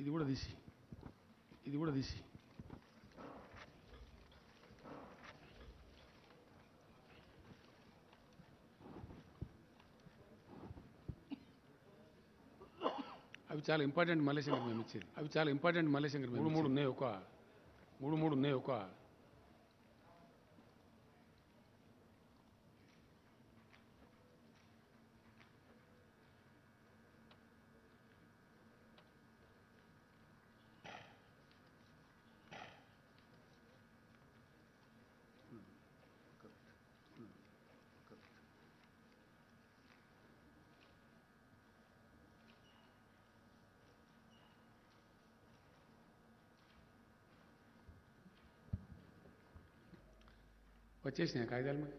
ఇది కూడా తీసి అవి చాలా ఇంపార్టెంట్ మల్లేశంకర్ మేము ఇచ్చేది. అవి చాలా ఇంపార్టెంట్ మల్లేశంకర్ మేము మూడు ఉన్నాయి ఒక వచ్చేసినాయి కాగితాలు మరి.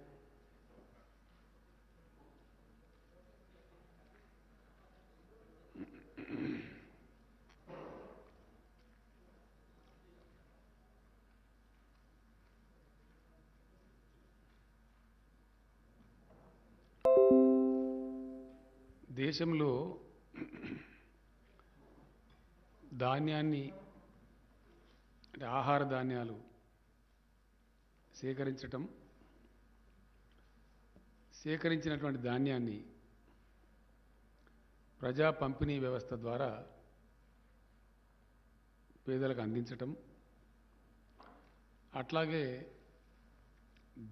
దేశంలో ధాన్యాన్ని అంటే ఆహార ధాన్యాలు సేకరించినటువంటి ధాన్యాన్ని ప్రజా పంపిణీ వ్యవస్థ ద్వారా పేదలకు అందించటం, అట్లాగే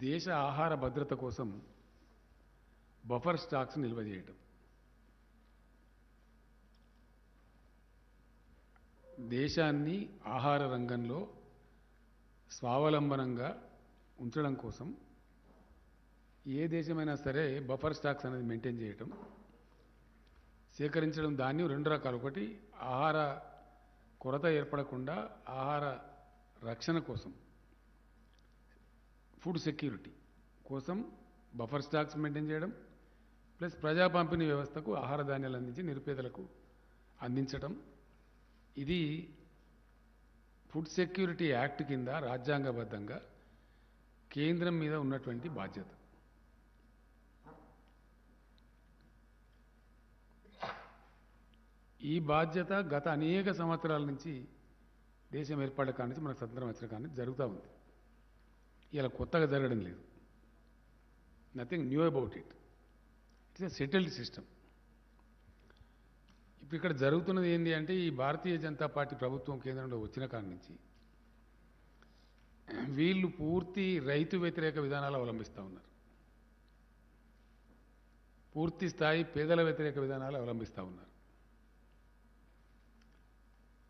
దేశ ఆహార భద్రత కోసం బఫర్ స్టాక్స్ నిల్వ చేయటం, దేశాన్ని ఆహార రంగంలో స్వావలంబనంగా ఉంచడం కోసం ఏ దేశమైనా సరే బఫర్ స్టాక్స్ అనేది మెయింటైన్ చేయటం, సేకరించడం. ధాన్యం రెండు రకాలు. ఒకటి ఆహార కొరత ఏర్పడకుండా ఆహార రక్షణ కోసం, ఫుడ్ సెక్యూరిటీ కోసం బఫర్ స్టాక్స్ మెయింటైన్ చేయడం, ప్లస్ ప్రజా పంపిణీ వ్యవస్థకు ఆహార ధాన్యాలు అందించి నిరుపేదలకు అందించడం. ఇది ఫుడ్ సెక్యూరిటీ యాక్ట్ కింద రాజ్యాంగబద్ధంగా కేంద్రం మీద ఉన్నటువంటి బాధ్యత. ఈ బాధ్యత గత అనేక సంవత్సరాల నుంచి దేశం ఏర్పడ్డ కాడి నుంచి మనకు స్వతంత్రం వచ్చిన కాడి నుంచి జరుగుతూ ఉంది. ఇలా కొత్తగా జరగడం లేదు. Nothing knew about it. It's a settled system. ఇప్పుడు ఇక్కడ జరుగుతున్నది ఏంటి అంటే, ఈ భారతీయ జనతా పార్టీ ప్రభుత్వం కేంద్రంలో వచ్చిన కాడి నుంచి వీళ్ళు పూర్తి రైతు వ్యతిరేక విధానాలు అవలంబిస్తూ ఉన్నారు. పూర్తి స్థాయి పేదల వ్యతిరేక విధానాలు అవలంబిస్తూ ఉన్నారు.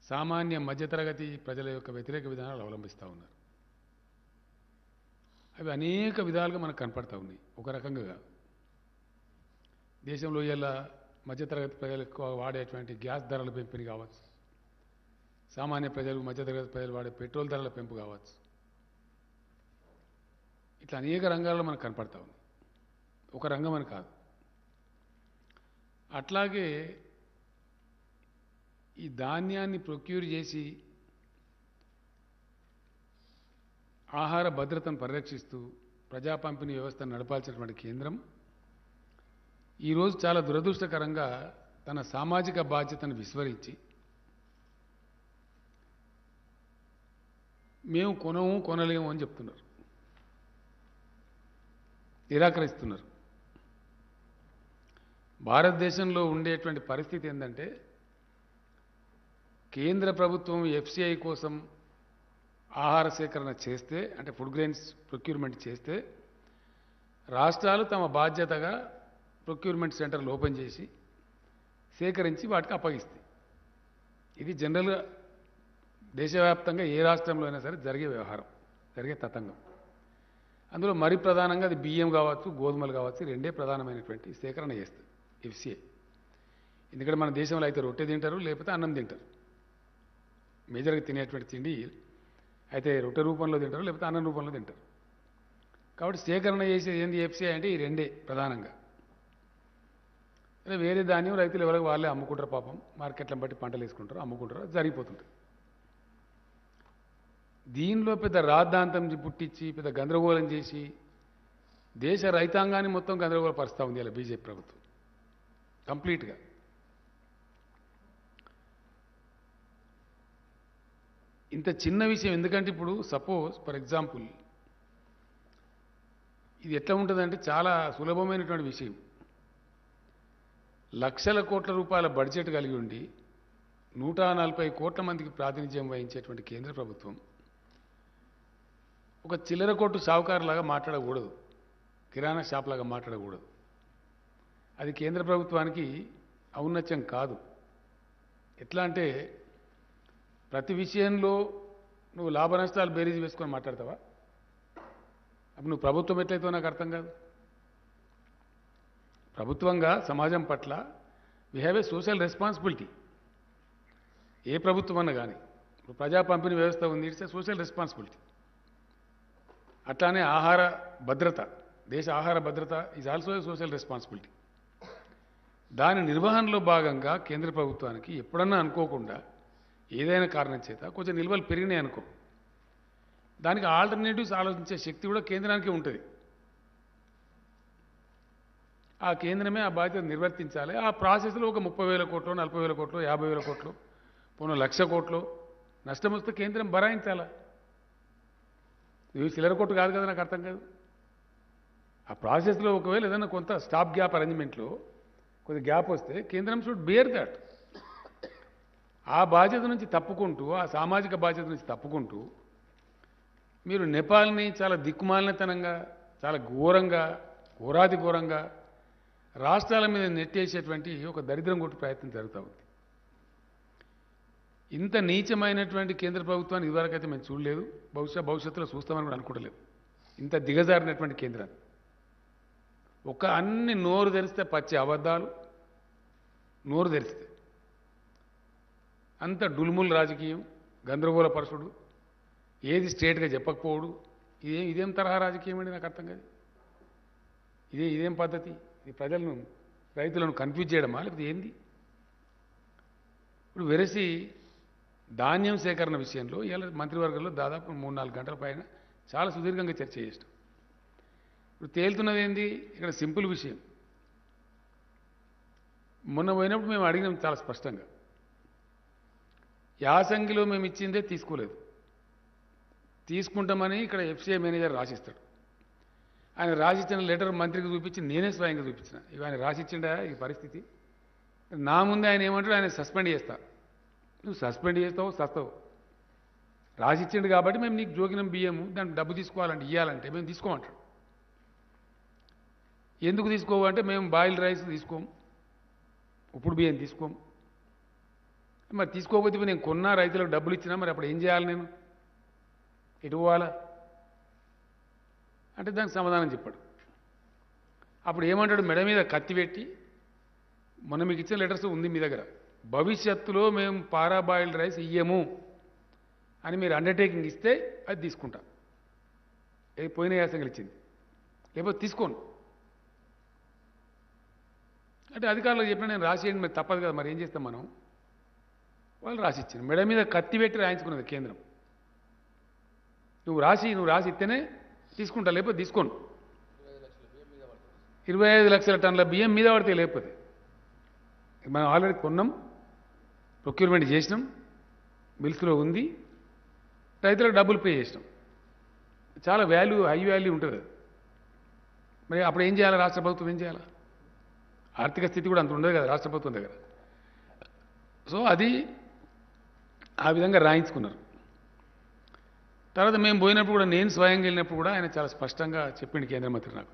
సామాన్య మధ్యతరగతి ప్రజల యొక్క వ్యతిరేక విధానాలు అవలంబిస్తూ ఉన్నారు. అవి అనేక విధాలుగా మనకు కనపడతా ఉన్నాయి. ఒక రకంగా కాదు. దేశంలో ఇలా మధ్యతరగతి ప్రజలు ఎక్కువ వాడేటువంటి గ్యాస్ ధరల పెంపుని కావచ్చు, సామాన్య ప్రజలు మధ్యతరగతి ప్రజలు వాడే పెట్రోల్ ధరల పెంపు కావచ్చు, ఇట్లా అనేక రంగాల్లో మనకు కనపడతా ఉంది. ఒక రంగం అని కాదు. అట్లాగే ఈ ధాన్యాన్ని ప్రొక్యూర్ చేసి ఆహార భద్రతను పరిరక్షిస్తూ ప్రజా పంపిణీ వ్యవస్థను నడపాల్సినటువంటి కేంద్రం ఈరోజు చాలా దురదృష్టకరంగా తన సామాజిక బాధ్యతను విస్మరించి మేము కొనలేము అని చెప్తున్నారు, నిరాకరిస్తున్నారు. భారతదేశంలో ఉండేటువంటి పరిస్థితి ఏంటంటే, కేంద్ర ప్రభుత్వం ఎఫ్సిఐ కోసం ఆహార సేకరణ చేస్తే, అంటే ఫుడ్ గ్రెయిన్స్ ప్రొక్యూర్మెంట్ చేస్తే, రాష్ట్రాలు తమ బాధ్యతగా ప్రొక్యూర్మెంట్ సెంటర్లు ఓపెన్ చేసి సేకరించి వాటికి అప్పగిస్తాయి. ఇది జనరల్గా దేశవ్యాప్తంగా ఏ రాష్ట్రంలో అయినా సరే జరిగే వ్యవహారం, జరిగే తతంగం. అందులో మరి ప్రధానంగా అది బియ్యం కావచ్చు, గోధుమలు కావచ్చు, రెండే ప్రధానమైనటువంటి సేకరణ చేస్తుంది ఎఫ్సిఐ. ఎందుకంటే మన దేశంలో అయితే రొట్టె తింటారు, లేకపోతే అన్నం తింటారు. మేజర్గా తినేటువంటి తిండి అయితే రొట్టె రూపంలో తింటారు, లేకపోతే అన్నం రూపంలో తింటారు. కాబట్టి సేకరణ చేసేది ఏంది ఎఫ్సిఐ అంటే ఈ రెండే ప్రధానంగా. వేరే ధాన్యం రైతులు ఎవరికి వాళ్ళే అమ్ముకుంటారు. పాపం మార్కెట్లను బట్టి పంటలు వేసుకుంటారు, అమ్ముకుంటారు, జరిగిపోతుంటారు. దీనిలో పెద్ద రాద్ధాంతం పుట్టించి పెద్ద గందరగోళం చేసి దేశ రైతాంగాన్ని మొత్తం గందరగోళపరుస్తూ ఉంది ఇలా బీజేపీ ప్రభుత్వం కంప్లీట్గా. ఇంత చిన్న విషయం ఎందుకంటే ఇప్పుడు సపోజ్ ఫర్ ఎగ్జాంపుల్ ఇది ఎట్లా ఉంటుందంటే చాలా సులభమైనటువంటి విషయం. లక్షల కోట్ల రూపాయల బడ్జెట్ కలిగి ఉండి 140 కోట్ల మందికి ప్రాతినిధ్యం వహించేటువంటి కేంద్ర ప్రభుత్వం ఒక చిల్లర కొట్టు షావుకారులాగా మాట్లాడకూడదు, కిరాణా షాప్ లాగా మాట్లాడకూడదు. అది కేంద్ర ప్రభుత్వానికి ఔన్నత్యం కాదు. ఎట్లా అంటే ప్రతి విషయంలో నువ్వు లాభ నష్టాలు బేరీజ్ వేసుకొని మాట్లాడతావా? అప్పుడు నువ్వు ప్రభుత్వం ఎట్లయితే నాకు అర్థం కాదు. ప్రభుత్వంగా సమాజం పట్ల we have a social responsibility. ఏ ప్రభుత్వం అన్నా కానీ ఇప్పుడు ప్రజా పంపిణీ వ్యవస్థ ఉంది, ఇట్స్ ఏ సోషల్ రెస్పాన్సిబిలిటీ. అట్లానే ఆహార భద్రత, దేశ ఆహార భద్రత is also a social responsibility. దాని నిర్వహణలో భాగంగా కేంద్ర ప్రభుత్వానికి ఎప్పుడన్నా అనుకోకుండా ఏదైనా కారణం చేత కొంచెం నిల్వలు పెరిగినాయి అనుకో, దానికి ఆల్టర్నేటివ్స్ ఆలోచించే శక్తి కూడా కేంద్రానికి ఉంటుంది. ఆ కేంద్రమే ఆ బాధ్యత నిర్వర్తించాలి. ఆ ప్రాసెస్లో ఒక 30,000 కోట్లు, 40,000 కోట్లు, 50,000 కోట్లు, పోను 1,00,000 కోట్లు నష్టం వస్తే కేంద్రం భరాయించాలా. ఇవి చిల్లర కొట్టు కాదు కదా, నాకు అర్థం కాదు. ఆ ప్రాసెస్లో ఒకవేళ ఏదైనా కొంత స్టాప్ గ్యాప్ అరేంజ్మెంట్లో కొద్ది గ్యాప్ వస్తే కేంద్రం షుడ్ బేర్ దట్. ఆ బాధ్యత నుంచి తప్పుకుంటూ, ఆ సామాజిక బాధ్యత నుంచి తప్పుకుంటూ మీరు నేపాల్ని చాలా దిక్కుమాలినతనంగా, చాలా ఘోరంగా, ఘోరాది ఘోరంగా రాష్ట్రాల మీద నెట్టేసేటువంటి ఒక దరిద్రం కొట్టు ప్రయత్నం జరుగుతూ ఉంది. ఇంత నీచమైనటువంటి కేంద్ర ప్రభుత్వాన్ని ఇదివరకైతే మేము చూడలేదు, భవిష్యత్తులో చూస్తామని కూడా అనుకోవట్లేదు. ఇంత దిగజారినటువంటి కేంద్రాన్ని ఒక అన్ని నోరు తెరిస్తే పచ్చి అబద్ధాలు, నోరు తెరిస్తే అంత డుల్ముల్ రాజకీయం, గందరగోళ పరుషుడు, ఏది స్ట్రేట్గా చెప్పకపోవడు. ఇదేం తరహా రాజకీయం అండి, నాకు అర్థం కాదు. ఇదేం పద్ధతి? ఇది ప్రజలను, రైతులను కన్ఫ్యూజ్ చేయడమా లేకపోతే ఏంది? ఇప్పుడు వెరసి ధాన్యం సేకరణ విషయంలో ఇలా మంత్రివర్గంలో దాదాపు 3-4 గంటల పైన చాలా సుదీర్ఘంగా చర్చ చేస్తాం. ఇప్పుడు తేలుతున్నది ఏంది? ఇక్కడ సింపుల్ విషయం. మొన్న పోయినప్పుడు మేము అడిగినాం చాలా స్పష్టంగా, యాసంగిలో మేము ఇచ్చిందే తీసుకోలేదు, తీసుకుంటామని ఇక్కడ ఎఫ్సీఐ మేనేజర్ రాసిస్తాడు. ఆయన రాసిచ్చిన లెటర్ మంత్రికి చూపించి నేనే స్వయంగా చూపించిన. ఇక ఆయన రాసిచ్చిండా ఈ పరిస్థితి. నా ముందే ఆయన ఏమంటాడు, ఆయన సస్పెండ్ చేస్తా. నువ్వు సస్పెండ్ చేస్తావు, సస్తావు. రాసిచ్చిండు కాబట్టి మేము నీకు జోకినం బియ్యము, దానికి డబ్బు తీసుకోవాలంటే ఇవ్వాలంటే మేము తీసుకోమంటాడు. ఎందుకు తీసుకోవు అంటే మేము బాయిల్డ్ రైస్ తీసుకోము, ఉప్పుడు బియ్యం తీసుకోము. మరి తీసుకోకపోతే నేను కొన్నా, రైతులకు డబ్బులు ఇచ్చినా, మరి అప్పుడు ఏం చేయాలి? నేను ఎటు పోవాలా అంటే దానికి సమాధానం చెప్పాడు. అప్పుడు ఏమంటాడు, మెడ మీద కత్తి పెట్టి, మొన్న మీకు ఇచ్చిన లెటర్స్ ఉంది మీ దగ్గర, భవిష్యత్తులో మేము పారాబాయిల్డ్ రైస్ ఇయ్యము అని మీరు అండర్టేకింగ్ ఇస్తే అది తీసుకుంటా. పోయిన యాసంగా ఇచ్చింది, లేకపోతే తీసుకోను అంటే అధికారులకు చెప్పిన నేను రాసేయండి, మరి తప్పదు కదా, మరి ఏం చేస్తాం మనం. వాళ్ళు రాసిచ్చింది, మెడ మీద కత్తి పెట్టి రాయించుకున్నది కేంద్రం. నువ్వు రాసి ఇస్తేనే తీసుకుంటా, లేకపోతే తీసుకోను. 25 లక్షల టన్నుల బియ్యం మీద పడితే, లేకపోతే మనం ఆల్రెడీ కొన్నాం, ప్రొక్యూర్మెంట్ చేసినాం, మిల్స్లో ఉంది, రైతులకు డబ్బులు పే చేసినాం. చాలా హై వాల్యూ ఉంటుంది. మరి అప్పుడు ఏం చేయాలి? రాష్ట్ర ప్రభుత్వం ఏం చేయాలి? ఆర్థిక స్థితి కూడా అంత ఉండదు కదా రాష్ట్ర ప్రభుత్వం దగ్గర. సో అది ఆ విధంగా రాయించుకున్నారు. తర్వాత మేము పోయినప్పుడు కూడా, నేను స్వయంగా వెళ్ళినప్పుడు కూడా ఆయన చాలా స్పష్టంగా చెప్పిండు కేంద్ర మంత్రి నాకు,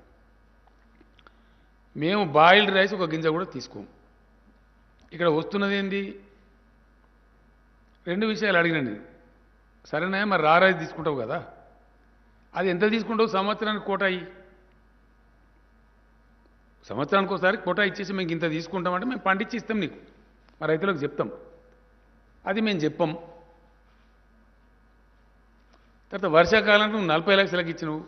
మేము బాయిల్డ్ రైస్ ఒక గింజ కూడా తీసుకోము. ఇక్కడ వస్తున్నది ఏంది? 2 విషయాలు అడిగినండి నేను. సరేనా, మరి రైస్ తీసుకుంటావు కదా, అది ఎంత తీసుకుంటావు? సంవత్సరానికి కోటాయి, సంవత్సరానికి ఒకసారి కోటా ఇచ్చేసి మేము ఇంత తీసుకుంటామంటే మేము పండించి ఇస్తాం నీకు, మా రైతులకు చెప్తాం. అది మేము చెప్పం. తర్వాత వర్షాకాలం నువ్వు 40 లక్షలకు ఇచ్చినవు,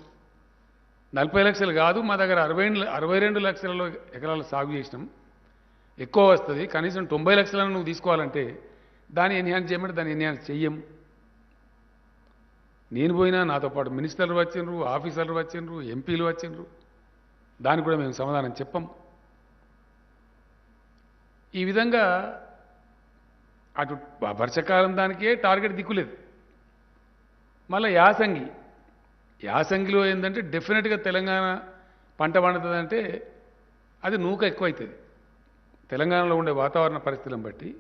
40 లక్షలు కాదు, మా దగ్గర 62 లక్షల ఎకరాలు సాగు చేసినాం, ఎక్కువ వస్తుంది, కనీసం 90 లక్షలను నువ్వు తీసుకోవాలంటే దాన్ని ఎన్హాన్స్ చేయమంటే దాన్ని ఎన్హాన్స్ చెయ్యం. నేను పోయినా, నాతో పాటు మినిస్టర్లు వచ్చిండ్రు, ఆఫీసర్లు వచ్చిండ్రు, ఎంపీలు వచ్చిండ్రు, దానికి కూడా మేము సమాధానం చెప్పం. ఈ విధంగా అటు వర్షాకాలం దానికే టార్గెట్ దిక్కులేదు, మళ్ళీ యాసంగి, యాసంగిలో ఏంటంటే డెఫినెట్గా తెలంగాణ పంట పండుతుందంటే అది నూక ఎక్కువైతుంది. తెలంగాణలో ఉండే వాతావరణ పరిస్థితులను బట్టి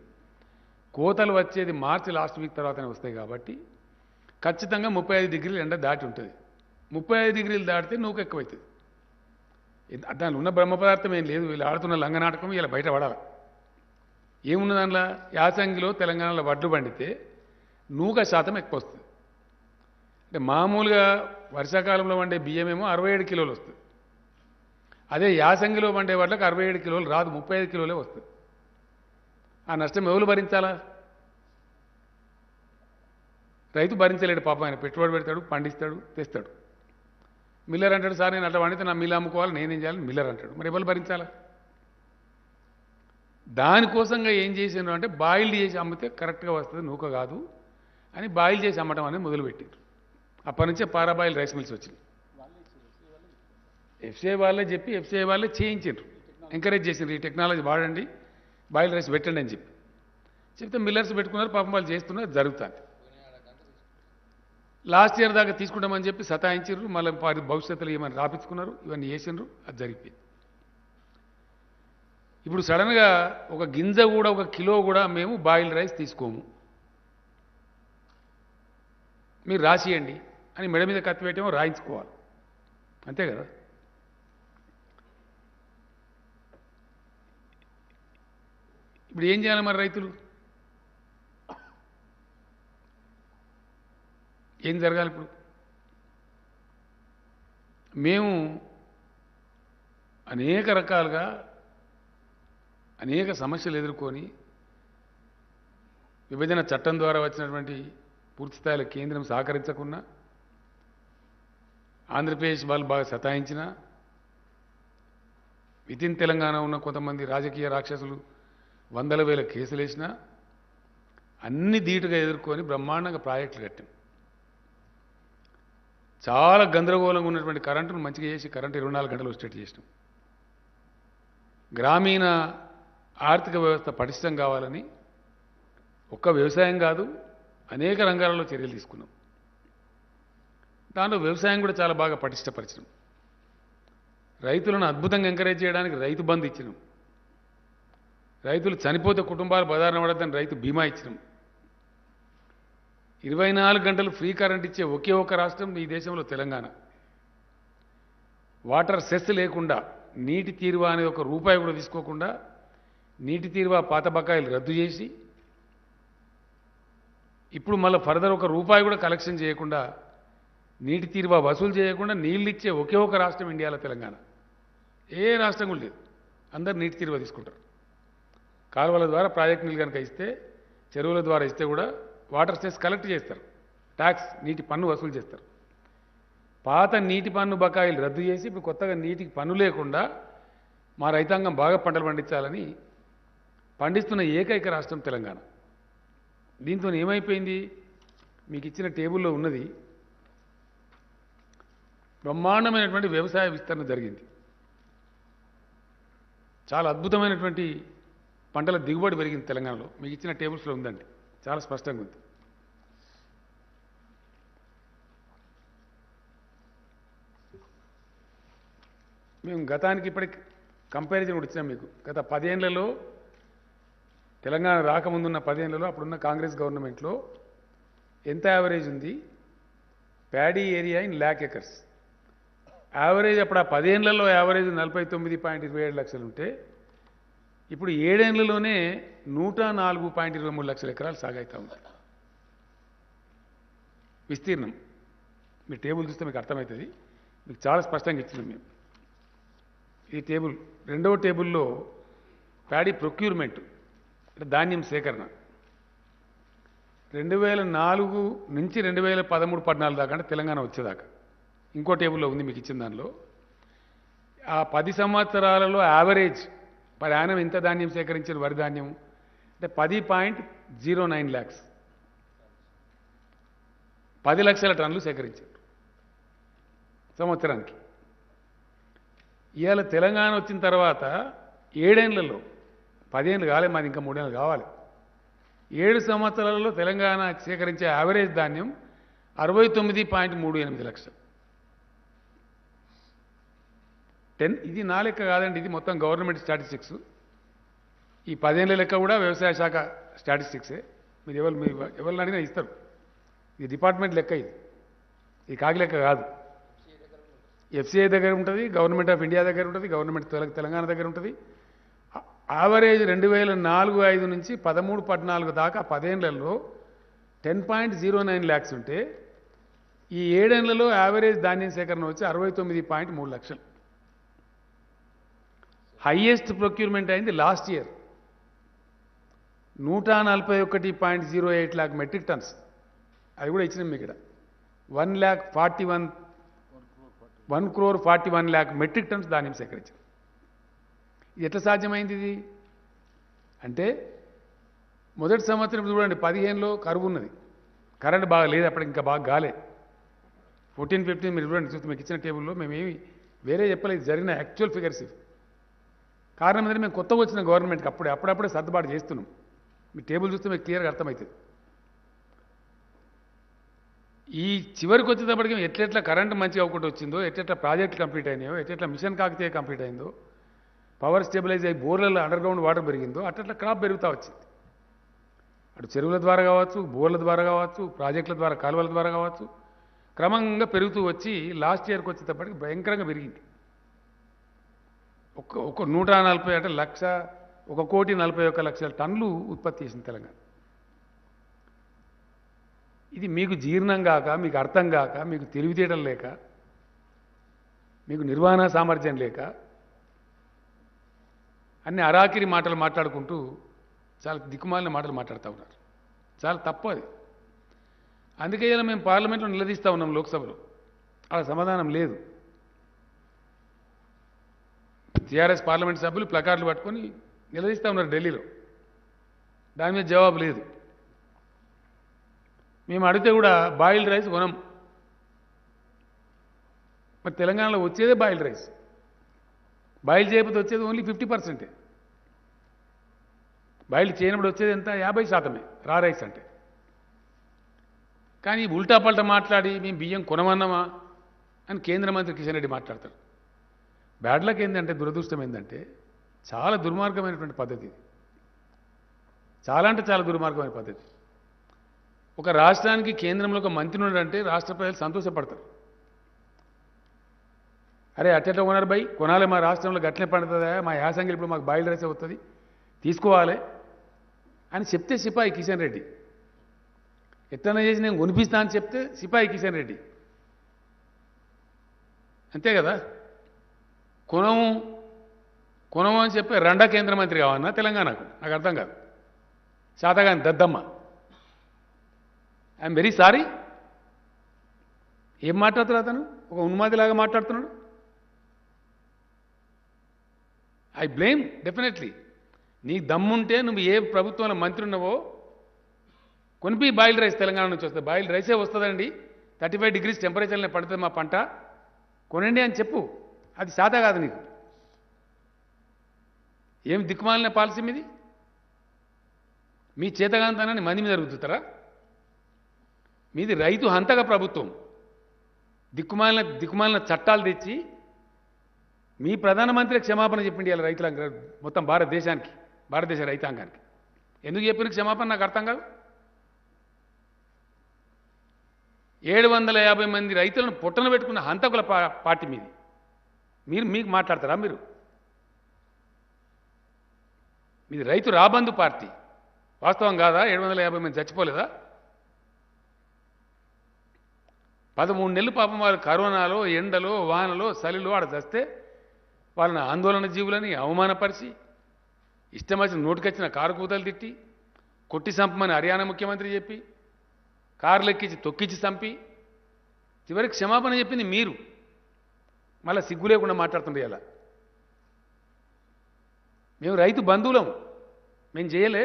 కోతలు వచ్చేది మార్చి లాస్ట్ వీక్ తర్వాతనే వస్తాయి కాబట్టి ఖచ్చితంగా 35 డిగ్రీలు ఎండ దాటి ఉంటుంది. 35 డిగ్రీలు దాటితే నూక ఎక్కువైతుంది. దానిలో ఉన్న బ్రహ్మ పదార్థం ఏం లేదు. వీళ్ళు ఆడుతున్న లంగనాటకం ఇలా బయట పడాలి. ఏమున్న దానిలో యాసంగిలో తెలంగాణలో వడ్లు పండితే నూక శాతం ఎక్కువ వస్తుంది. అంటే మామూలుగా వర్షాకాలంలో వండే బియ్యమేమో 67 కిలోలు వస్తుంది. అదే యాసంగిలో వండే వాటికి 67 కిలోలు రాదు, 35 కిలోలే వస్తుంది. ఆ నష్టం ఎవరు భరించాలా? రైతు భరించలేడు పాపం. ఆయన పెట్టుబడి పెడతాడు, పండిస్తాడు, తెస్తాడు. మిల్లర్ అంటాడు, సార్ నేను అట్లా పండితే నా మిల్లు అమ్ముకోవాలి, నేనేం చేయాలి? మిల్లర్ అంటాడు. మరి ఎవరు భరించాలా? దానికోసంగా ఏం చేసిండ్రు అంటే బాయిల్డ్ చేసి అమ్మితే కరెక్ట్గా వస్తుంది, నూక కాదు అని బాయిల్ చేసి అమ్మటం అనేది మొదలుపెట్టారు. అప్పటి నుంచే పారాబాయిల్ రైస్ మిల్స్ వచ్చింది. ఎఫ్సిఐ వాళ్ళే చెప్పి ఎఫ్సిఐ వాళ్ళే చేయించారు, ఎంకరేజ్ చేసిండ్రు, ఈ టెక్నాలజీ వాడండి, బాయిల్ రైస్ పెట్టండి అని చెప్తే మిల్లర్స్ పెట్టుకున్నారు. పాపం వాళ్ళు చేస్తున్నారు, జరుగుతుంది. లాస్ట్ ఇయర్ దాకా తీసుకుంటామని చెప్పి సతాయించారు. మళ్ళీ వారి భవిష్యత్తులో ఏమైనా రాపించుకున్నారు, ఇవన్నీ చేసిండ్రు, అది జరిగిపోయింది. ఇప్పుడు సడన్గా ఒక గింజ కూడా, ఒక కిలో కూడా మేము బాయిల్డ్ రైస్ తీసుకోము, మీరు రాసియండి అని మెడ మీద కత్తి పెట్టేమో రాయించుకోవాలి, అంతే కదా. ఇప్పుడు ఏం చేయాలి మరి రైతులు? ఏం జరగాలి ఇప్పుడు? మేము అనేక రకాలుగా అనేక సమస్యలు ఎదుర్కొని విభజన చట్టం ద్వారా వచ్చినటువంటి పూర్తిస్థాయిలో కేంద్రం సహకరించకున్నా, ఆంధ్రప్రదేశ్ వాళ్ళు బాగా సతాయించిన, వితిన్ తెలంగాణ ఉన్న కొంతమంది రాజకీయ రాక్షసులు వందల వేల కేసులు వేసినా అన్ని ధీటుగా ఎదుర్కొని బ్రహ్మాండంగా ప్రాజెక్టులు కట్టాం. చాలా గందరగోళంగా ఉన్నటువంటి కరెంటును మంచిగా చేసి కరెంటు 24 గంటలు వచ్చేట్టు చేసినాం. గ్రామీణ ఆర్థిక వ్యవస్థ పటిష్టం కావాలని ఒక్క వ్యవసాయం కాదు అనేక రంగాలలో చర్యలు తీసుకున్నాం. దాంట్లో వ్యవసాయం కూడా చాలా బాగా పటిష్టపరిచినాం. రైతులను అద్భుతంగా ఎంకరేజ్ చేయడానికి రైతు బంధు ఇచ్చినాం. రైతులు చనిపోతే కుటుంబాలు బదారణ పడద్దని రైతు బీమా ఇచ్చినాం. 24 గంటలు ఫ్రీ కరెంట్ ఇచ్చే ఒకే ఒక రాష్ట్రం ఈ దేశంలో తెలంగాణ. వాటర్ సెస్ లేకుండా, నీటి తీరువా అనేది ఒక రూపాయి కూడా తీసుకోకుండా నీటి తీరువా పాత బకాయిలు రద్దు చేసి ఇప్పుడు మళ్ళీ ఫర్దర్ ఒక రూపాయి కూడా కలెక్షన్ చేయకుండా, నీటి తీరువా వసూలు చేయకుండా నీళ్ళు ఇచ్చే ఒకే ఒక రాష్ట్రం ఇండియాలో తెలంగాణ. ఏ రాష్ట్రం కూడా లేదు. అందరు నీటి తీరువా తీసుకుంటారు. కాలువల ద్వారా ప్రాజెక్ట్ నీళ్ళు కనుక ఇస్తే, చెరువుల ద్వారా ఇస్తే కూడా వాటర్ సెస్ కలెక్ట్ చేస్తారు, ట్యాక్స్ నీటి పన్ను వసూలు చేస్తారు. పాత నీటి పన్ను బకాయిలు రద్దు చేసి ఇప్పుడు కొత్తగా నీటికి పన్ను లేకుండా మా రైతాంగం బాగా పంటలు పండించాలని పండిస్తున్న ఏకైక రాష్ట్రం తెలంగాణ. దీంతో ఏమైపోయింది? మీకు ఇచ్చిన టేబుల్లో ఉన్నది, బ్రహ్మాండమైనటువంటి వ్యవసాయ విస్తరణ జరిగింది. చాలా అద్భుతమైనటువంటి పంటల దిగుబడి పెరిగింది తెలంగాణలో. మీకు ఇచ్చిన టేబుల్స్లో ఉందండి, చాలా స్పష్టంగా ఉంది. మేము గతానికి ఇప్పటికి కంపారిజన్ కూడా ఇచ్చినాం మీకు. గత 10 ఏళ్లలో తెలంగాణ రాకముందున్న 10 ఏళ్లలో అప్పుడున్న కాంగ్రెస్ గవర్నమెంట్లో ఎంత యావరేజ్ ఉంది? Paddy area in lakh acres average. అప్పుడు ఆ 10 ఏళ్లలో యావరేజ్ 49.27 లక్షలు ఉంటే ఇప్పుడు 7 ఏళ్లలోనే 104.23 లక్షల ఎకరాలు సాగైతా ఉంది విస్తీర్ణం. మీ టేబుల్ చూస్తే మీకు అర్థమవుతుంది. మీకు చాలా స్పష్టంగా ఇచ్చినాం మేము. ఈ టేబుల్, రెండవ టేబుల్లో ప్యాడీ ప్రొక్యూర్మెంట్ అంటే ధాన్యం సేకరణ 2004 నుంచి 2013-14 దాకా, అంటే తెలంగాణ వచ్చేదాకా ఇంకో టేబుల్లో ఉంది మీకు ఇచ్చిన దానిలో. ఆ 10 సంవత్సరాలలో యావరేజ్ పర్ యానం ఎంత ధాన్యం సేకరించారు? వరి ధాన్యం అంటే 10.09 lakhs, 10 లక్షల టన్నులు సేకరించారు సంవత్సరానికి. ఇవాళ తెలంగాణ వచ్చిన తర్వాత 7 ఏళ్లలో, 10 ఏళ్ళు కాలే, మాది ఇంకా 3 ఏళ్ళు కావాలి, 7 సంవత్సరాలలో తెలంగాణ సేకరించే యావరేజ్ ధాన్యం 69.38 లక్షలు. ఇది నా లెక్క కాదండి, ఇది మొత్తం గవర్నమెంట్ స్టాటిస్టిక్స్. ఈ 10 ఏళ్ల లెక్క కూడా వ్యవసాయ శాఖ స్టాటిస్టిక్సే. మీరు ఎవరిని అడిగినా ఇస్తారు. ఇది డిపార్ట్మెంట్ లెక్క, ఇది కాకి లెక్క కాదు. ఎఫ్సిఐ దగ్గర ఉంటుంది, గవర్నమెంట్ ఆఫ్ ఇండియా దగ్గర ఉంటుంది, గవర్నమెంట్ తెలంగాణ దగ్గర ఉంటుంది. యావరేజ్ 2004-05 నుంచి 13-14 దాకా 10 ఏళ్లలో 10.09 ల్యాక్స్ ఉంటే ఈ 7 ఏళ్లలో యావరేజ్ ధాన్యం సేకరణ వచ్చి 69.3 లక్షలు. హైయెస్ట్ ప్రొక్యూర్మెంట్ అయింది last year 141.08 lakh metric tons. అది కూడా ఇచ్చినాం మీకు ఇక్కడ. 1,41 lakh మెట్రిక్ టన్స్ ధాన్యం సేకరించారు. ఇది ఎట్లా సాధ్యమైంది? ఇది అంటే మొదటి సంవత్సరం చూడండి, 15లో కరువు ఉన్నది, కరెంట్ బాగా లేదు, అప్పటికి ఇంకా బాగా గాలే. 14-15 మీరు చూడండి, చూస్తే మీకు ఇచ్చిన టేబుల్లో మేమేమి వేరే చెప్పలేదు, జరిగిన యాక్చువల్ ఫిగర్స్ ఇవి. కారణం ఏంటంటే మేము కొత్తగా వచ్చిన గవర్నమెంట్కి అప్పుడప్పుడే సర్దుబాటు చేస్తున్నాం. మీ టేబుల్ చూస్తే మీకు క్లియర్గా అర్థమవుతుంది. ఈ చివరికి వచ్చేటప్పటికి ఎట్లెట్లా కరెంట్ మంచిగా అవ్వకుండా వచ్చిందో, ఎట్లెట్లా ప్రాజెక్టులు కంప్లీట్ అయినాయో, ఎట్లెట్లా మిషన్ కాకతీయ కంప్లీట్ అయిందో, పవర్ స్టెబిలైజ్ అయ్యి బోర్లలో అండర్గ్రౌండ్ వాటర్ పెరిగిందో, అట్లా క్రాప్ పెరుగుతూ వచ్చింది. అటు చెరువుల ద్వారా కావచ్చు, బోర్ల ద్వారా కావచ్చు, ప్రాజెక్టుల ద్వారా, కాలువల ద్వారా కావచ్చు, క్రమంగా పెరుగుతూ వచ్చి లాస్ట్ ఇయర్కి వచ్చేటప్పటికి భయంకరంగా పెరిగింది. 140 అంటే 1,41,00,000 టన్నులు ఉత్పత్తి చేసింది తెలంగాణ. ఇది మీకు జీర్ణం కాక, మీకు అర్థం కాక, మీకు తెలివితేటలు లేక, మీకు నిర్వహణ సామర్థ్యం లేక అన్ని అరాకిరి మాటలు మాట్లాడుకుంటూ చాలా దిక్కుమాలిన మాటలు మాట్లాడుతూ ఉన్నారు. చాలా తప్పు అది. అందుకే ఇలా మేము పార్లమెంట్లో నిలదీస్తూ ఉన్నాం, లోక్సభలో అలా సమాధానం లేదు. టీఆర్ఎస్ పార్లమెంట్ సభ్యులు ప్లకార్డులు పట్టుకొని నిలదీస్తూ ఉన్నారు ఢిల్లీలో, దాని మీద జవాబు లేదు. మేము అడిగితే కూడా బాయిల్డ్ రైస్ కొనం. మరి తెలంగాణలో వచ్చేదే బాయిల్డ్ రైస్. బాయిల్ చేయకపోతే వచ్చేది ఓన్లీ 50%. బాయిల్ చేయనప్పుడు వచ్చేది ఎంత? 50% రా రైస్ అంటే. కానీ ఉల్టా పల్టా మాట్లాడి మేము బియ్యం కొనమన్నామా అని కేంద్ర మంత్రి కిషన్ రెడ్డి మాట్లాడతారు. బ్యాడ్ లక్ ఏంటంటే, దురదృష్టం ఏంటంటే, చాలా దుర్మార్గమైనటువంటి పద్ధతి ఇది. చాలా అంటే చాలా దుర్మార్గమైన పద్ధతి. ఒక రాష్ట్రానికి కేంద్రంలో ఒక మంత్రి ఉన్నాడంటే రాష్ట్ర ప్రజలు సంతోషపడతారు. అరే అట్టెట్లా కొనారు బై, కొనాలి, మా రాష్ట్రంలో గట్లనే పండుతుందా, మా యాసంగిలు ఇప్పుడు మాకు బాయిల్ రైస్ అవుతుంది, తీసుకోవాలి అని చెప్తే సిపాయి కిషన్ రెడ్డి, ఎట్లనే చేసి నేను కొనిపిస్తా అని చెప్తే సిపాయి కిషన్ రెడ్డి, అంతే కదా. కొనము అని చెప్పి రెండా కేంద్ర మంత్రి కావన్నా తెలంగాణకు? నాకు అర్థం కాదు. శాతగాని దద్దమ్మ, ఐఎమ్ వెరీ సారీ. ఏం మాట్లాడుతున్నాడు అతను? ఒక ఉన్మాదిలాగా మాట్లాడుతున్నాడు. I blame definitely. నీకు దమ్ముంటే నువ్వు ఏ ప్రభుత్వంలో మంత్రి ఉన్నావో కొనిపి బాయిల్డ్ రైస్ తెలంగాణ నుంచి వస్తుంది. బాయిల్డ్ రైసే వస్తుందండి, 35 degrees టెంపరేచర్లో పడుతుంది మా పంట, కొనండి అని చెప్పు. అది శాత కాదు నీకు. ఏం దిక్కుమాలిన పాలసీ మీది? మీ చేతగాంతనాన్ని మంది మీద రుద్దుతారా? మీది రైతు హంతక ప్రభుత్వం. దిక్కుమాలిన చట్టాలు తెచ్చి మీ ప్రధానమంత్రి క్షమాపణ చెప్పిండి ఇలా రైతుల మొత్తం భారతదేశ రైతాంగానికి. ఎందుకు చెప్పిన క్షమాపణ నాకు అర్థం కాదు. 750 మంది రైతులను పొట్టన పెట్టుకున్న హంతకుల పార్టీ మీది. మీకు మాట్లాడతారా? మీది రైతు రాబందు పార్టీ. వాస్తవం కాదా? 750 మంది చచ్చిపోలేదా? 13 నెలలు పాపం వాళ్ళు కరోనాలో, ఎండలో, వానలో, చలిలో ఆడ చస్తే వాళ్ళని ఆందోళన జీవులని అవమానపరిచి, ఇష్టం వచ్చిన నోటికొచ్చిన కారు కూతలు తిట్టి, కొట్టి చంపమని హర్యానా ముఖ్యమంత్రి చెప్పి, కార్లు ఎక్కించి తొక్కించి చంపి, చివరికి క్షమాపణ చెప్పింది మీరు. మళ్ళీ సిగ్గు లేకుండా మాట్లాడుతుండే. అలా మేము రైతు బంధువులం, మేము చేయలే.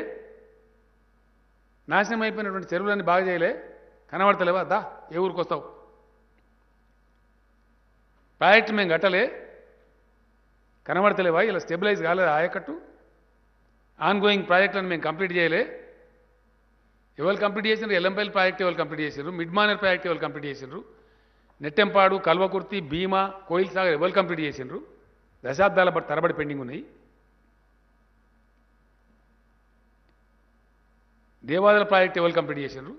నాశనం అయిపోయినటువంటి చెరువులన్నీ బాగా చేయలే, కనబడతలేవా? దా, ఏ ఊరికి వస్తావు? ప్రాజెక్టు మేము కట్టలే, కనబడతలేవా? ఇలా స్టెబిలైజ్ కాలేదు ఆయకట్టు. ఆన్గోయింగ్ ప్రాజెక్టులను మేము కంప్లీట్ చేయలే. ఎవరు కంప్లీట్ చేసినారు? ఎల్లంపల్లి ప్రాజెక్ట్ ఎవరు కంప్లీట్ చేసినారు? మిడ్ మానర్ ప్రాజెక్ట్ ఎవరు కంప్లీట్ చేసినారు? నెట్టెంపాడు, కల్వకుర్తి, భీమా, కోయిల్ సాగర్ ఎవరు కంప్లీట్ చేసినారు? దశాబ్దాల తరబడి పెండింగ్ ఉన్నాయి. దేవాదాల ప్రాజెక్ట్ ఎవరు కంప్లీట్ చేసినారు?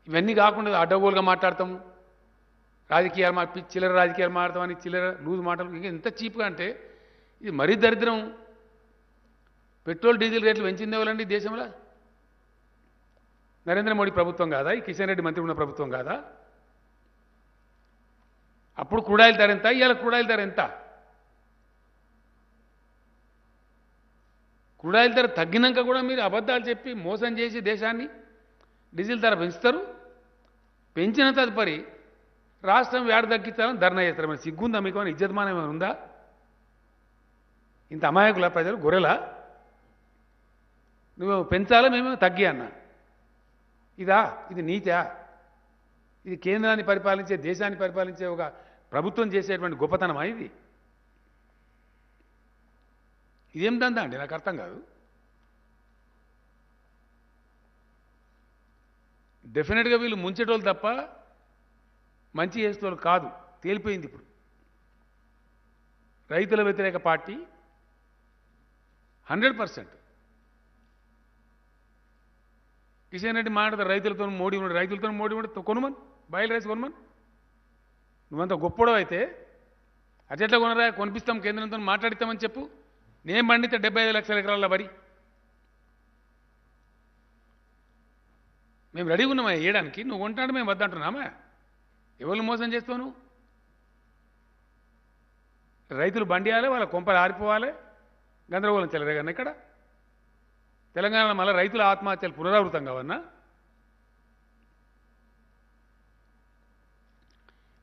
ఇవన్నీ కాకుండా అడ్డగోలుగా మాట్లాడతాము, రాజకీయాలు చిల్లర రాజకీయాలు మాట్లాడతామని చిల్లర లూజ్ మాటలు. ఇంకా ఎంత చీప్గా అంటే ఇది మరీ దరిద్రం. పెట్రోల్ డీజిల్ రేట్లు పెంచింది ఎవరండి దేశంలో? నరేంద్ర మోడీ ప్రభుత్వం కాదా? ఈ కిషన్ రెడ్డి మంత్రి ఉన్న ప్రభుత్వం కాదా? అప్పుడు క్రూడాయిల్ ధర ఎంత, ఇవాళ క్రూడాయిల్ ధర ఎంత? క్రూడాయిల్ ధర తగ్గినాక కూడా మీరు అబద్ధాలు చెప్పి మోసం చేసి దేశాన్ని డీజిల్ ధర పెంచుతారు. పెంచిన తదుపరి రాష్ట్రం వేడ తగ్గించాలని ధర్నా చేస్తారు. మరి సిగ్గుందా మీకు? అని ఇజ్జతమానం ఏమైనా ఉందా? ఇంత అమాయకుల ప్రజలు గొర్రెలా? నువ్వు పెంచాలా, మేమేమో తగ్గి అన్నా. ఇది నీతా? ఇది కేంద్రాన్ని పరిపాలించే, దేశాన్ని పరిపాలించే ఒక ప్రభుత్వం చేసేటువంటి గొప్పతనమా ఇది? ఇదేం దందా అండి? నాకు అర్థం కాదు. డెఫినెట్గా వీళ్ళు ముంచేటోళ్ళు తప్ప మంచి చేసేటోళ్ళు కాదు, తేలిపోయింది. ఇప్పుడు రైతుల వ్యతిరేక పార్టీ 100%. కిషన్ రెడ్డి మాట్లాడతారు రైతులతో మోడీ ఉన్నాడు, రైతులతో మోడీ ఉంటే కొనుమని, బాయిల్ రైస్ కొనుమని. నువ్వంత గొప్పడో అయితే అట్లా కొనరా, కొనిపిస్తాం, కేంద్రంతో మాట్లాడిస్తామని చెప్పు. నేను పండితే 75 లక్షల ఎకరాల వరి మేము రెడీగా ఉన్నామా వేయడానికి. నువ్వు కొంటాడు, మేము వద్దంటున్నామా? ఎవరిని మోసం చేస్తావు నువ్వు? రైతులు బండియాలి, వాళ్ళ కొంపలు ఆరిపోవాలి, గందరగోళం చెలరేగన్న ఇక్కడ తెలంగాణలో. మళ్ళీ రైతుల ఆత్మహత్యలు పునరావృతం కావన్నా?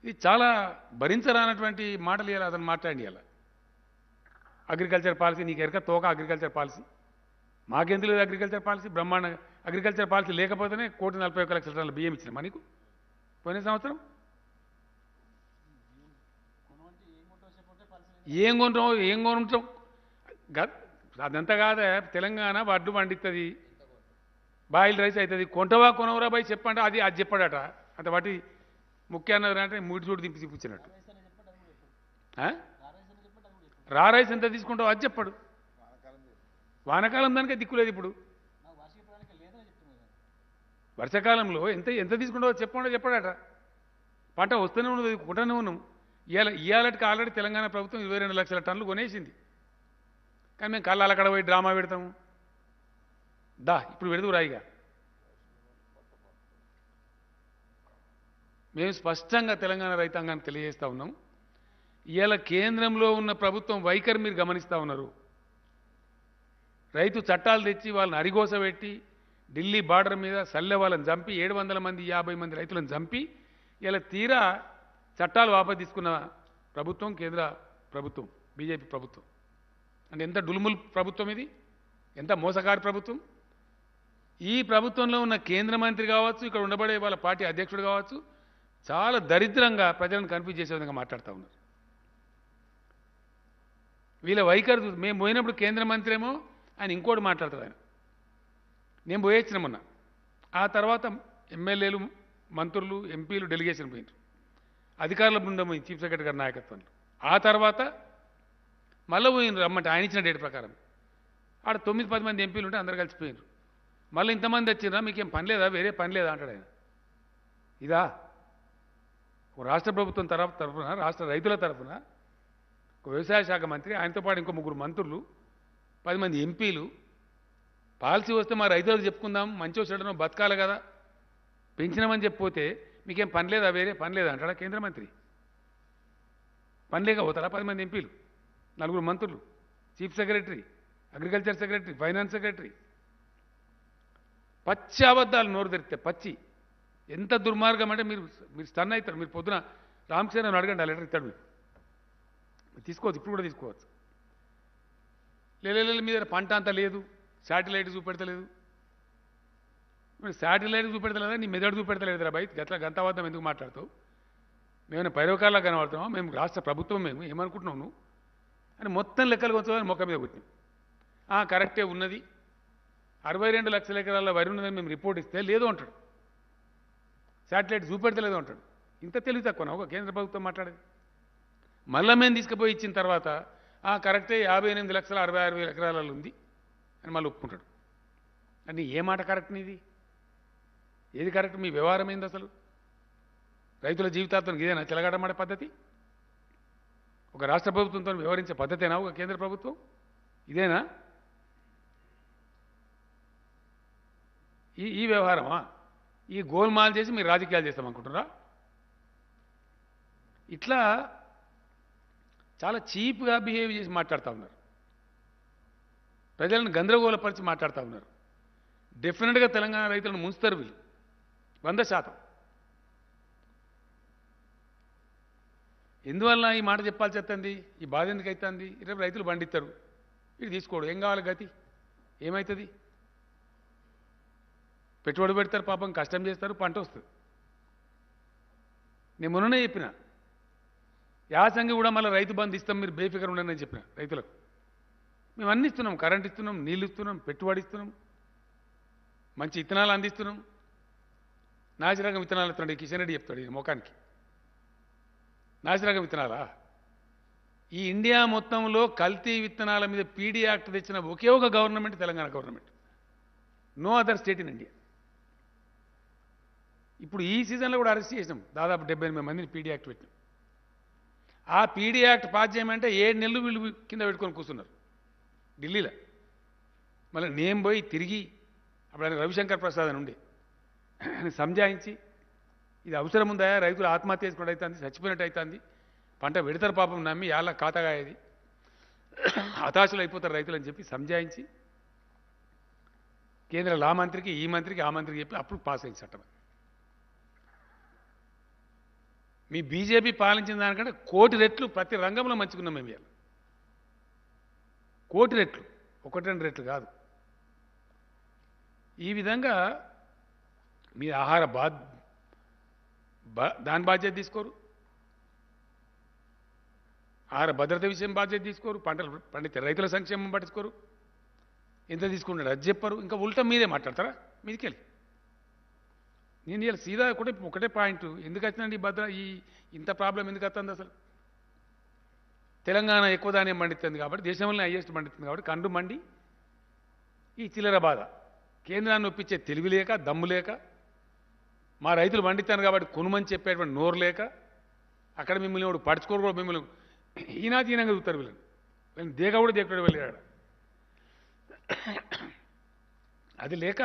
ఇది చాలా భరించరానటువంటి మాటలు ఇవ్వాలి. అతను మాట్లాడి ఇవ్వాలి. అగ్రికల్చర్ పాలసీ నీకు ఎరక తోక. అగ్రికల్చర్ పాలసీ మాకెందుకు లేదు? అగ్రికల్చర్ పాలసీ బ్రహ్మాండ. అగ్రికల్చర్ పాలసీ లేకపోతేనే 1,41,00,000 టన్నుల బియ్యం ఇచ్చిన మనకు పోయిన సంవత్సరం. ఏం కొంటాం? అదంతా కాదా? తెలంగాణ వడ్డు పండిస్తుంది, బాయిల్ రైస్ అవుతుంది. కొంటవా కొనవరా బాయ్ చెప్పండి. అది చెప్పాడట. అంత వాటి ముఖ్య అన్నది అంటే మూడు చూడు తిప్పించినట్టు. రా రైస్ ఎంత తీసుకుంటావు అది చెప్పాడు. వానకాలం దానికే దిక్కులేదు. ఇప్పుడు వర్షాకాలంలో ఎంత తీసుకుంటావో చెప్పాడట. పంట వస్తూనే ఉన్నది, కొంటూనే ఉన్నాం. ఇవాళకి ఆల్రెడీ తెలంగాణ ప్రభుత్వం 22 లక్షల టన్నులు కొనేసింది. కానీ మేము కళ్ళ అక్కడ పోయి డ్రామా పెడతాము. ఇప్పుడు పెడదు రాయిగా. మేము స్పష్టంగా తెలంగాణ రైతాంగాన్ని తెలియజేస్తూ ఉన్నాం. ఇవాళ కేంద్రంలో ఉన్న ప్రభుత్వం వైఖరి మీరు గమనిస్తూ ఉన్నారు. రైతు చట్టాలు తెచ్చి వాళ్ళని అరిగోసబెట్టి ఢిల్లీ బార్డర్ మీద సల్లె వాళ్ళని చంపి 700 మంది 50 మంది రైతులను చంపి ఇలా తీరా చట్టాలు వాపసు తీసుకున్న ప్రభుత్వం కేంద్ర ప్రభుత్వం, బీజేపీ ప్రభుత్వం. అంటే ఎంత డులుముల్ ప్రభుత్వం ఇది, ఎంత మోసకారి ప్రభుత్వం. ఈ ప్రభుత్వంలో ఉన్న కేంద్ర మంత్రి కావచ్చు, ఇక్కడ ఉండబడే వాళ్ళ పార్టీ అధ్యక్షుడు కావచ్చు, చాలా దరిద్రంగా ప్రజలను కన్ఫ్యూజ్ చేసే విధంగా మాట్లాడుతూ ఉన్నారు. వీళ్ళ వైఖరి మేము పోయినప్పుడు కేంద్ర మంత్రి ఏమో ఆయన ఇంకోటి మాట్లాడతాడు. ఆయన నేను పోయొచ్చిన మొన్న. ఆ తర్వాత ఎమ్మెల్యేలు, మంత్రులు, ఎంపీలు డెలిగేషన్ పోయినారు. అధికారుల బృందం చీఫ్ సెక్రటరీ గారి నాయకత్వంలో. ఆ తర్వాత మళ్ళీ పోయినారు రమ్మంటే ఆయన ఇచ్చిన డేట్ ప్రకారం. ఆడ 9-10 మంది ఎంపీలు ఉంటే అందరు కలిసిపోయినారు. మళ్ళీ ఇంతమంది వచ్చినా మీకేం పని లేదా, వేరే పని లేదా అంటాడు ఆయన. ఇదా రాష్ట్ర ప్రభుత్వం తరఫున, రాష్ట్ర రైతుల తరఫున ఒక వ్యవసాయ శాఖ మంత్రి, ఆయనతో పాటు ఇంకో 3 మంత్రులు, 10 మంది ఎంపీలు పాలసీ వస్తే మా రైతులకు చెప్పుకుందాం, మంచిగా చెడనో బతకాలి కదా, పెంచినామని చెప్పిపోతే మీకేం పని లేదా, వేరే పని లేదా అంటాడా కేంద్ర మంత్రి? పని లేక పోతారా 10 మంది ఎంపీలు, 4 మంత్రులు, chief secretary, agriculture secretary, finance secretary? పచ్చి అబద్ధాలు నోరు తెరిస్తే పచ్చి. ఎంత దుర్మార్గం అంటే మీరు స్టన్ అవుతారు. మీరు పొద్దున రామకృష్ణ అడగండి, ఆ లెటర్ ఇస్తాడు మీకు. తీసుకోవచ్చు, ఇప్పుడు కూడా తీసుకోవచ్చు. లేదు మీ దగ్గర పంట అంతా లేదు, శాటిలైట్ చూపెడతలేదు. శాటిలైట్ చూపెడతలేదా, నీ మెదడు చూపెడతలేదురా బయట గట్లా గంతవాదం ఎందుకు మాట్లాడతావు? మేము పైరవకాల్లా కనబడుతున్నాం, మేము రాష్ట్ర ప్రభుత్వం, మేము ఏమనుకుంటున్నావు నువ్వు అని మొత్తం లెక్కలు కొంచెం మొక్క మీద కూర్చున్నాం. కరెక్టే ఉన్నది, 62 లక్షల ఎకరాల వరి ఉన్నదని మేము రిపోర్ట్ ఇస్తే లేదు అంటాడు. శాటిలైట్ చూపెడితే లేదు అంటాడు. ఇంత తెలివి తక్కువ ఒక కేంద్ర ప్రభుత్వం మాట్లాడేది. మళ్ళా మేము తీసుకుపోయి ఇచ్చిన తర్వాత కరెక్టే 58,66,000 ఎకరాలలో ఉంది అని మళ్ళీ ఒప్పుకుంటాడు. అని ఏ మాట కరెక్ట్ నీది? ఏది కరెక్ట్? మీ వ్యవహారం ఏంది అసలు? రైతుల జీవితార్థం ఇదేనా చెలగాటమాడే పద్ధతి? ఒక రాష్ట్ర ప్రభుత్వంతో వ్యవహరించే పద్ధతేనా ఒక కేంద్ర ప్రభుత్వం? ఇదేనా ఈ వ్యవహారమా? ఈ గోల్మాల్ చేసి మీరు రాజకీయాలు చేస్తామనుకుంటున్నారా? ఇట్లా చాలా చీప్గా బిహేవ్ చేసి మాట్లాడుతూ ఉన్నారు. ప్రజలను గందరగోళపరిచి మాట్లాడుతూ ఉన్నారు. డెఫినెట్గా తెలంగాణ రైతులను ముంచుతారు వీళ్ళు 100%. ఎందువల్ల ఈ మాట చెప్పాల్సి వస్తుంది? ఈ బాధ ఎందుకు అవుతుంది? రేపు రైతులు పండిస్తారు, ఇది తీసుకోడు, ఏం కావాలి గతి? ఏమవుతుంది? పెట్టుబడి పెడతారు, పాపం కష్టం చేస్తారు, పంట వస్తుంది. నేను మొన్ననే చెప్పిన యాసంగి కూడా మళ్ళీ రైతు బంధు ఇస్తాం, మీరు బేఫికర్ ఉండని నేను చెప్పిన రైతులకు. మేము అన్ని ఇస్తున్నాం, కరెంట్ ఇస్తున్నాం, నీళ్ళు ఇస్తున్నాం, పెట్టుబడి ఇస్తున్నాం, మంచి విత్తనాలు అందిస్తున్నాం. నాసిరకం విత్తనాలు ఇస్తున్నాడు కిషన్ రెడ్డి చెప్తాడు ఈ ముఖానికి. నాసిరకం విత్తనాలా? ఈ ఇండియా మొత్తంలో కల్తీ విత్తనాల మీద పీడీ యాక్ట్ తెచ్చిన ఒకే ఒక government Telangana government. No other state in India. ఇప్పుడు ఈ సీజన్లో కూడా అరెస్ట్ చేసినాం, దాదాపు 78 మందిని పీడీ యాక్ట్ పెట్టినాం. ఆ పీడీ యాక్ట్ పాస్ చేయమంటే 7 నెలలు వీళ్ళు కింద పెట్టుకొని కూర్చున్నారు ఢిల్లీలో. మళ్ళీ నేను పోయి తిరిగి అప్పుడు ఆయన రవిశంకర్ ప్రసాద్ అని ఉండే సంజాయించి, ఇది అవసరం ఉందా, రైతులు ఆత్మహత్య చేసుకున్నట్టు అవుతుంది, చచ్చిపోయినట్టు అవుతుంది, పంట పెడతారు పాపం నమ్మి యాళ్ళ ఖాతాగాయది, హతాశులు అయిపోతారు రైతులు అని చెప్పి సంజాయించి కేంద్ర లా మంత్రికి, ఈ మంత్రికి, ఆ మంత్రికి చెప్పి అప్పుడు పాస్ అయింది చట్టం. మీ బీజేపీ పాలించిన దానికంటే 1 కోటి రెట్లు ప్రతి రంగంలో మంచుకున్నాం మేము ఇవాళ. 1 కోటి రెట్లు, 1-2 రెట్లు కాదు. ఈ విధంగా మీ ఆహార దాని బాధ్యత తీసుకోరు, ఆహార భద్రత విషయం బాధ్యత తీసుకోరు, పంటలు పండితే రైతుల సంక్షేమం పట్టించుకోరు, ఎంత తీసుకుంటాడు అది చెప్పరు, ఇంకా ఉల్టా మీదే మాట్లాడతారా మీదికెళ్ళి. నేను ఇలా సీదా ఒకటే పాయింట్, ఎందుకు వచ్చిందండి ఇంత ప్రాబ్లం ఎందుకు వస్తుంది అసలు? తెలంగాణ ఎక్కువ ధాన్యం పండిస్తుంది కాబట్టి, దేశంలోనే హైయెస్ట్ పండిస్తుంది కాబట్టి కండు మండి ఈ చిల్లర బాధ. కేంద్రాన్ని ఒప్పించే తెలివి లేక, దమ్ము లేక, మా రైతులు పండిస్తాను కాబట్టి కొనుమని చెప్పేటువంటి నోరు లేక, అక్కడ మిమ్మల్ని ఎవడు పడుచుకోరు కూడా, మిమ్మల్ని ఈనాతీనంగా చూస్తారు వీళ్ళని. వీళ్ళని దేగ కూడా దేకడు వెళ్ళాడు. అది లేక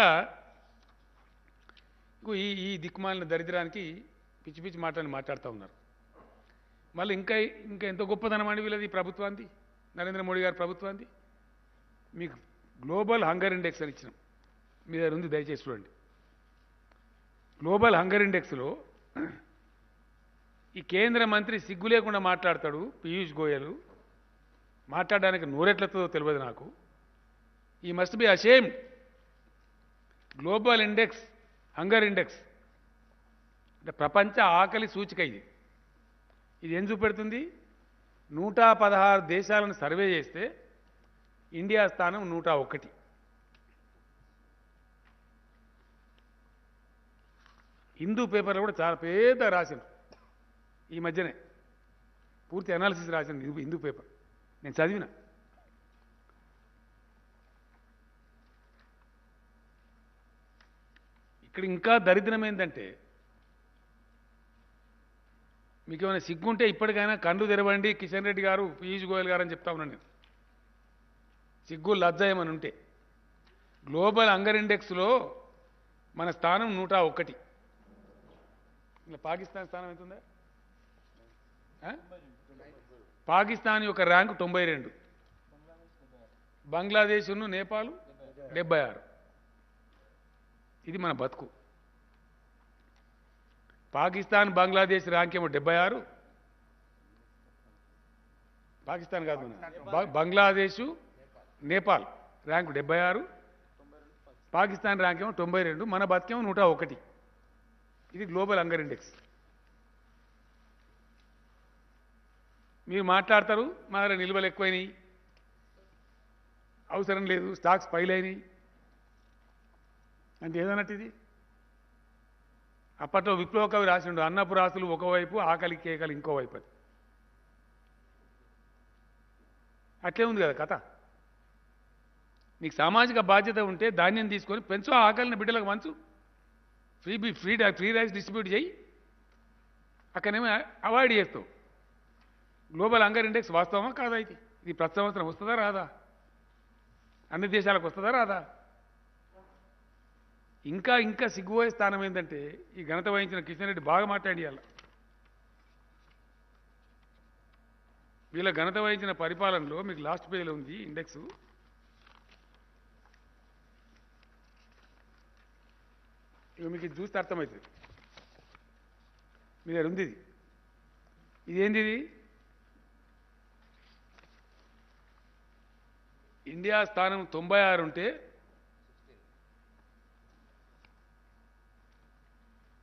ఈ దిక్కుమాలిన దరిద్రానికి పిచ్చి పిచ్చి మాటని మాట్లాడుతూ ఉన్నారు. మళ్ళీ ఇంకా ఎంత గొప్పదనం అండి వీళ్ళది ప్రభుత్వాన్ని, నరేంద్ర మోడీ గారి ప్రభుత్వాన్ని. మీకు గ్లోబల్ హంగర్ ఇండెక్స్ అని ఇచ్చినాం, మీ దగ్గర ఉంది, దయచేసి చూడండి. గ్లోబల్ హంగర్ ఇండెక్స్లో ఈ కేంద్ర మంత్రి సిగ్గు లేకుండా మాట్లాడతాడు పీయూష్ గోయల్. మాట్లాడడానికి నోరెట్లతో తెలియదు నాకు. ఈ must be ashamed. Global index, hunger index అంటే ప్రపంచ ఆకలి సూచిక. ఇది ఏం చూపెడుతుంది? 116 దేశాలను సర్వే చేస్తే ఇండియా స్థానం 101. హిందూ పేపర్లో కూడా చాలా పెద్ద రాసింది ఈ మధ్యనే, పూర్తి అనాలిసిస్ రాసింది హిందూ పేపర్, నేను చదివిన. ఇక్కడ ఇంకా దరిద్రం ఏంటంటే, మీకు ఏమైనా సిగ్గుంటే ఇప్పటికైనా కళ్ళు తెరవండి కిషన్ రెడ్డి గారు, పీయూష్ గోయల్ గారు అని చెప్తా ఉన్నాను నేను. సిగ్గు లజ్జ ఏమని ఉంటే, గ్లోబల్ హంగర్ ఇండెక్స్లో మన స్థానం 101. ఇలా పాకిస్తాన్ స్థానం ఎంతుందా? పాకిస్తాన్ యొక్క ర్యాంకు 92, బంగ్లాదేశ్ను నేపాల్ 76. ఇది మన బతుకు. పాకిస్తాన్ బంగ్లాదేశ్ ర్యాంక్ ఏమో 76, పాకిస్తాన్ కాదు బంగ్లాదేశ్ నేపాల్ ర్యాంకు 76, పాకిస్తాన్ ర్యాంక్ ఏమో 92, మన బతికేమో 101. ఇది గ్లోబల్ హంగర్ ఇండెక్స్. మీరు మాట్లాడతారు మా దగ్గర నిల్వలు ఎక్కువైనాయి, అవసరం లేదు, స్టాక్స్ పైలైనాయి, అంటే ఏదన్నట్టు ఇది అప్పట్లో విప్లవ కవి రాసిండు అన్నపు రాసులు ఒకవైపు ఆకలి కేకలు ఇంకోవైపు అది అట్లే ఉంది కదా కథ నీకు సామాజిక బాధ్యత ఉంటే ధాన్యం తీసుకొని పెంచు ఆ ఆకలిని బిడ్డలకు పంచు ఫ్రీ రైస్ డిస్ట్రిబ్యూట్ చేయి అక్కడనేమో అవాయిడ్ చేస్తావు గ్లోబల్ హంగర్ ఇండెక్స్ వాస్తవమా కాదా ఇది ప్రతి సంవత్సరం వస్తుందా రాదా అన్ని దేశాలకు వస్తుందా రాదా ఇంకా ఇంకా సిగ్గుపోయే స్థానం ఏంటంటే ఈ ఘనత వహించిన కిషన్ రెడ్డి బాగా మాట్లాడియాల వీళ్ళ ఘనత వహించిన పరిపాలనలో మీకు లాస్ట్ పేజీలో ఉంది ఇండెక్స్ ఇక మీకు ఇది చూస్తే అర్థమవుతుంది మీ దగ్గర ఉంది ఇదేంది ఇది ఇండియా స్థానం 96 ఉంటే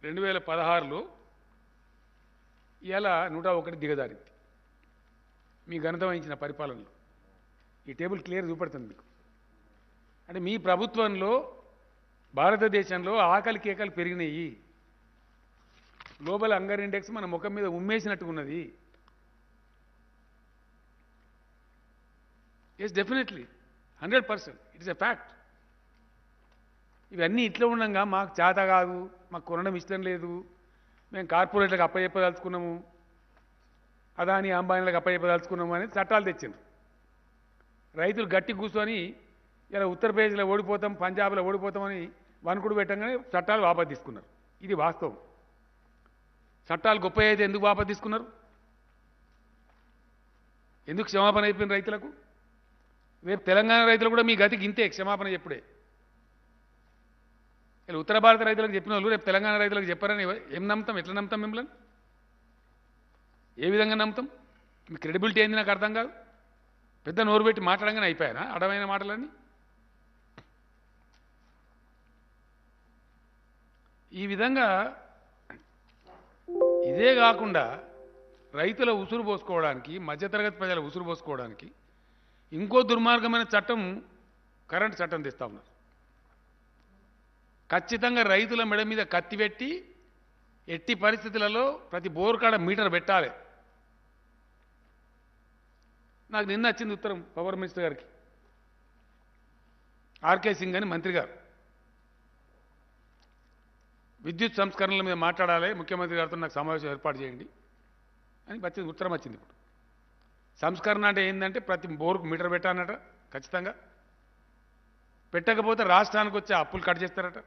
2016లో ఇలా 101 దిగజారింది మీ ఘనత వహించిన పరిపాలనలో ఈ టేబుల్ క్లియర్ చూపెడుతుంది మీకు అంటే మీ ప్రభుత్వంలో భారతదేశంలో ఆకలి కేకలు పెరిగినాయి గ్లోబల్ హంగర్ ఇండెక్స్ మన ముఖం మీద ఉమ్మేసినట్టున్నది yes definitely 100% it is a fact ఇవన్నీ ఇట్లా ఉండగా మాకు చేత కాదు మాకు కొనడం ఇష్టం లేదు మేము కార్పొరేట్లకు అప్పచెప్పదలుచుకున్నాము అదాని అంబానీలకు అప్పచెప్పదలుచుకున్నాము అనేది చట్టాలు తెచ్చిండ్రు రైతులు గట్టి కూర్చొని ఇలా ఉత్తరప్రదేశ్లో ఓడిపోతాం పంజాబ్లో ఓడిపోతామని వణుకుడు పెట్టగానే చట్టాలు వాపసు తీసుకున్నారు ఇది వాస్తవం చట్టాలు గొప్ప అయితే ఎందుకు వాపసు తీసుకున్నారు ఎందుకు క్షమాపణ అయిపోయిన రైతులకు రేపు తెలంగాణ రైతులు కూడా మీ గతికి ఇంతే క్షమాపణ చెప్పుడే ఇలా ఉత్తర భారత రైతులకు చెప్పిన వాళ్ళు రేపు తెలంగాణ రైతులకు చెప్పారని ఏం నమ్ముతాం ఎట్లా నమ్ముతాం మిమ్మల్ని ఏ విధంగా నమ్ముతాం మీ క్రెడిబిలిటీ ఏంది నాకు అర్థం కాదు పెద్ద నోరు పెట్టి మాట్లాడంగానే అయిపోయానా అడమైన మాటలన్నీ ఈ విధంగా ఇదే కాకుండా రైతుల ఉసురు పోసుకోవడానికి మధ్యతరగతి ప్రజల ఉసురు పోసుకోవడానికి ఇంకో దుర్మార్గమైన చట్టం కరెంట్ చట్టం తెస్తా ఉన్నారు ఖచ్చితంగా రైతుల మెడ మీద కత్తి పెట్టి ఎట్టి పరిస్థితులలో ప్రతి బోర్ కాడ మీటర్ పెట్టాలి నాకు నిన్న వచ్చింది ఉత్తరం పవర్ మినిస్టర్ గారికి ఆర్కే సింగ్ అని మంత్రి గారు విద్యుత్ సంస్కరణల మీద మాట్లాడాలి ముఖ్యమంత్రి గారితో నాకు సమావేశం ఏర్పాటు చేయండి అని వచ్చింది ఉత్తరం వచ్చింది ఇప్పుడు సంస్కరణ అంటే ఏంటంటే ప్రతి బోర్కు మీటర్ పెట్టానట ఖచ్చితంగా పెట్టకపోతే రాష్ట్రానికి వచ్చే అప్పులు కట్ చేస్తారట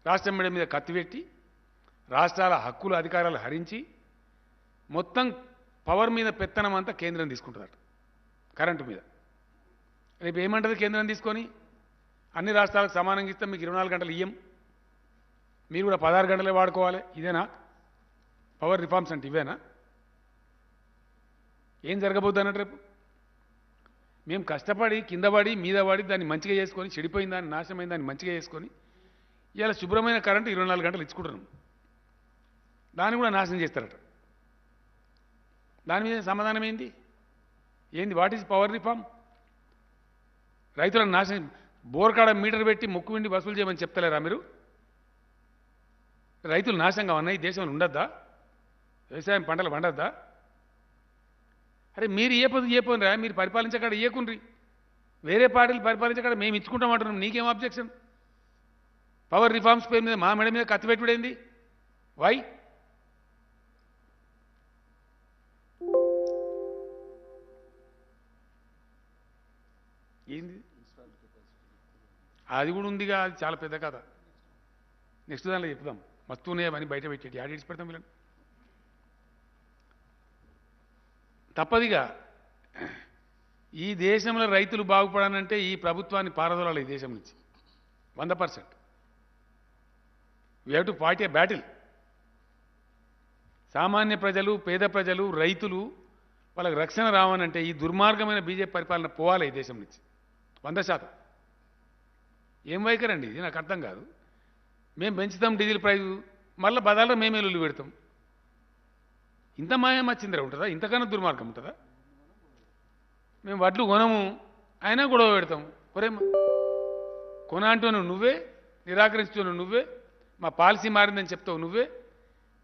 రాష్ట్రం మీద కత్తి పెట్టి రాష్ట్రాల హక్కులు అధికారాలు హరించి మొత్తం పవర్ మీద పెత్తనం అంతా కేంద్రం తీసుకుంటుందట కరెంటు మీద రేపు ఏమంటుంది కేంద్రం తీసుకొని అన్ని రాష్ట్రాలకు సమానంగా ఇస్తే మీకు 24 గంటలు ఇయ్యం మీరు కూడా 16 గంటలే వాడుకోవాలి ఇదేనా పవర్ రిఫార్మ్స్ అంటే ఇవేనా ఏం జరగబోద్దు అన్నట్టు రేపు మేము కష్టపడి కింద పడి మీద పడి దాన్ని మంచిగా చేసుకొని చెడిపోయిన దాన్ని నాశనమైన దాన్ని మంచిగా చేసుకొని ఇలా శుభ్రమైన కరెంటు 24 గంటలు ఇచ్చుకుంటున్నాం దాన్ని కూడా నాశనం చేస్తారట దాని మీద సమాధానం ఏంది వాట్ ఈజ్ పవర్ రిఫార్మ్ రైతులను నాశనం బోర్ కాడ మీటర్ పెట్టి ముక్కు విండి వసూలు చేయమని చెప్తలేరా మీరు రైతులు నాశనంగా ఉన్నాయి దేశంలో ఉండద్దా వ్యవసాయం పంటలు పండద్దా అరే మీరు ఏ పని రా మీరు పరిపాలించకాడ ఏకుండ్రి వేరే పార్టీలు పరిపాలించకాడ మేము ఇచ్చుకుంటామంటున్నాం నీకేం అబ్జెక్షన్ పవర్ రిఫార్మ్స్ పేరు మీద మా మెడ మీద కత్తి పెట్టుడైంది వై ఏంది అది కూడా ఉందిగా అది చాలా పెద్ద కథ నెక్స్ట్ దానిలో చెప్దాం మస్తూనే అని బయట పెట్టేటి యాడ్ పెడతాం వీళ్ళని తప్పదిగా ఈ దేశంలో రైతులు బాగుపడాలంటే ఈ ప్రభుత్వాన్ని పారదోలాలి ఈ దేశం నుంచి 100%. We have to fight A battle. సామాన్య ప్రజలు పేద ప్రజలు రైతులు వాళ్ళకి రక్షణ రావాలంటే ఈ దుర్మార్గమైన బీజేపీ పరిపాలన పోవాలి ఈ దేశం నుంచి 100%. ఏం వైఖరండి ఇది నాకు అర్థం కాదు. మేము పెంచుతాం డీజిల్ ప్రైజు మళ్ళీ బదాల్లో మేమే లొల్లి పెడతాం. ఇంత మాయం వచ్చిందిరా ఉంటుందా? ఇంతకన్నా దుర్మార్గం ఉంటుందా? మేము వడ్లు కొనము అయినా గొడవ పెడతాం. ఒరే కొన అంటున్నావు నువ్వే, నిరాకరిస్తున్నావు నువ్వే, మా పాలసీ మారిందని చెప్తావు నువ్వే,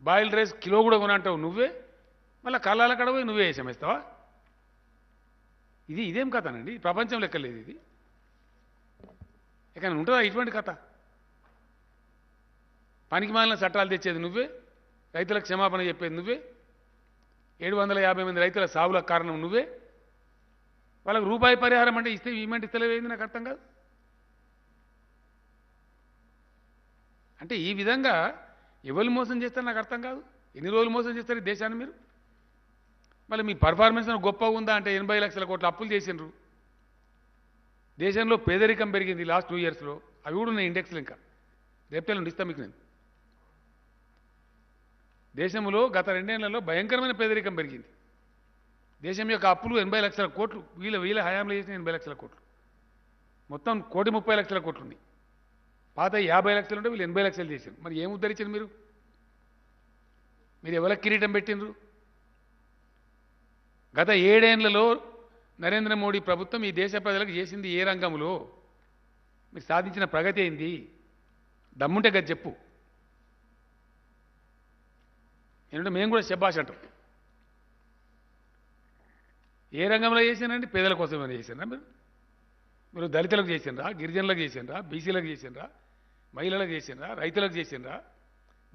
బాయిల్డ్ రైస్ కిలో కూడా కొన అంటావు నువ్వే, మళ్ళీ కళ్ళాల కడపోయి నువ్వే వేసామేస్తావా? ఇదేం కథనండి? ప్రపంచం లెక్కలేదు ఇది. ఎక్కడ ఉంటుందా ఇటువంటి కథ? పనికి మాలిన చట్టాలు తెచ్చేది నువ్వే, రైతులకు క్షమాపణ చెప్పేది నువ్వే, 750 మంది రైతుల సావులకు కారణం నువ్వే, వాళ్ళకు రూపాయి పరిహారం అంటే ఇస్తే ఈమెంట్ ఇస్తలేవేంది నాకు అర్థం కాదు. అంటే ఈ విధంగా ఎవరు మోసం చేస్తారు నాకు అర్థం కాదు. ఎన్ని రోజులు మోసం చేస్తారు ఈ దేశాన్ని మీరు? మళ్ళీ మీ పర్ఫార్మెన్స్ గొప్పగా ఉందా అంటే 80 లక్షల కోట్ల అప్పులు చేసిండ్రు. దేశంలో పేదరికం పెరిగింది లాస్ట్ 2 ఇయర్స్లో. అవి కూడా ఉన్నాయి ఇండెక్స్లు. ఇంకా రేపు ఇస్తాను మీకు నేను. దేశంలో గత 2 ఏళ్లలో భయంకరమైన పేదరికం పెరిగింది. దేశం యొక్క అప్పులు 80 లక్షల కోట్లు, వీళ్ళ హయాంలో చేసిన 80 లక్షల కోట్లు, మొత్తం 1,30,00,000 కోట్లు ఉన్నాయి. పాత 50 లక్షలు ఉంటే వీళ్ళు 80 లక్షలు చేశారు. మరి ఏం ఉద్ధరించారు మీరు? మీరు ఎవరికి కిరీటం పెట్టినరు? గత 7 ఏళ్లలో నరేంద్ర మోడీ ప్రభుత్వం ఈ దేశ ప్రజలకు చేసింది ఏ రంగంలో? మీరు సాధించిన ప్రగతి ఏంది? దమ్ముంటే గది చెప్పు. ఎందుకంటే మేము కూడా శబ్బాష్ అంటాం. ఏ రంగంలో చేశానండి? పేదల కోసం ఏమైనా చేశారా మీరు? దళితులకు చేసినరా? గిరిజనులకు చేసినరా? బీసీలకు చేసినరా? మహిళలకు చేసినరా? రైతులకు చేసినరా?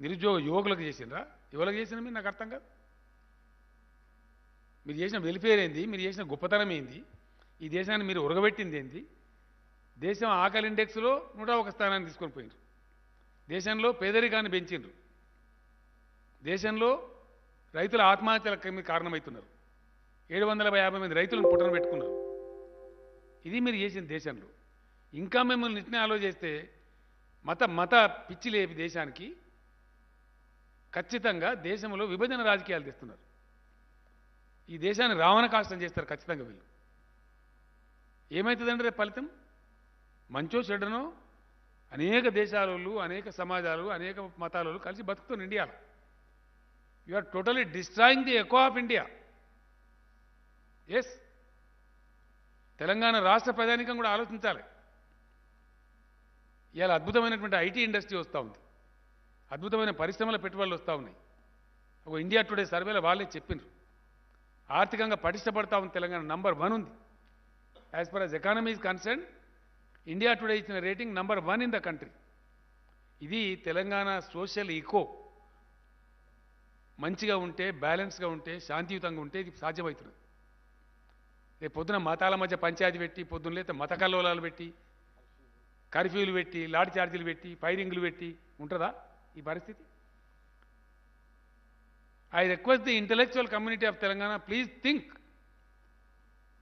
నిరుద్యోగ యువకులకు చేసినరా? ఎవరికి చేసిన మీరు? నాకు అర్థం కాదు. మీరు చేసిన వెల్ఫేర్ ఏంది? మీరు చేసిన గొప్పతనం ఏంది? ఈ దేశాన్ని మీరు ఉరగబెట్టింది ఏంది? దేశం ఆకలి ఇండెక్స్లో 101 స్థానాన్ని తీసుకొని పోయినారు. దేశంలో పేదరికాన్ని పెంచిండ్రు. దేశంలో రైతుల ఆత్మహత్యలకు కారణమవుతున్నారు. 750 మంది రైతులను పుట్టన పెట్టుకున్నారు. ఇది మీరు చేసిన దేశంలో. ఇంకా మిమ్మల్ని నిట్నే ఆలోచిస్తే మత పిచ్చి లేపి దేశానికి ఖచ్చితంగా దేశంలో విభజన రాజకీయాలు తెస్తున్నారు. ఈ దేశాన్ని రావణ కాష్టం చేస్తారు ఖచ్చితంగా వీళ్ళు. ఏమవుతుందంటే రేపు ఫలితం మంచో చెడ్డనో అనేక దేశాలలో, అనేక సమాజాలు, అనేక మతాలలో కలిసి బతుకుతున్న ఇండియాలో. You are totally destroying the eco of India. Yes, Telangana రాష్ట్ర ప్రజానికం కూడా ఆలోచించాలి. ఇవాళ అద్భుతమైనటువంటి ఐటీ ఇండస్ట్రీ వస్తూ ఉంది, అద్భుతమైన పరిశ్రమల పెట్టుబడులు వస్తూ ఉన్నాయి. ఒక ఇండియా టుడే సర్వేలో వాళ్ళే చెప్పిండ్రు ఆర్థికంగా పటిష్టపడతా ఉంది తెలంగాణ. నంబర్ 1 ఉంది. As far as economy is concern, India Today ఇచ్చిన rating number 1 in the country. ఇది తెలంగాణ సోషల్ ఈకో మంచిగా ఉంటే, బ్యాలెన్స్గా ఉంటే, శాంతియుతంగా ఉంటే ఇది సాధ్యమవుతుంది. రేపు పొద్దున మతాల మధ్య పంచాయతీ పెట్టి, పొద్దున్న లేతే మత కల్లోలాలు పెట్టి, కర్ఫ్యూలు పెట్టి, లాఠీ చార్జీలు పెట్టి, ఫైరింగ్లు పెట్టి ఉంటుందా ఈ పరిస్థితి? I request the intellectual community of Telangana, please think,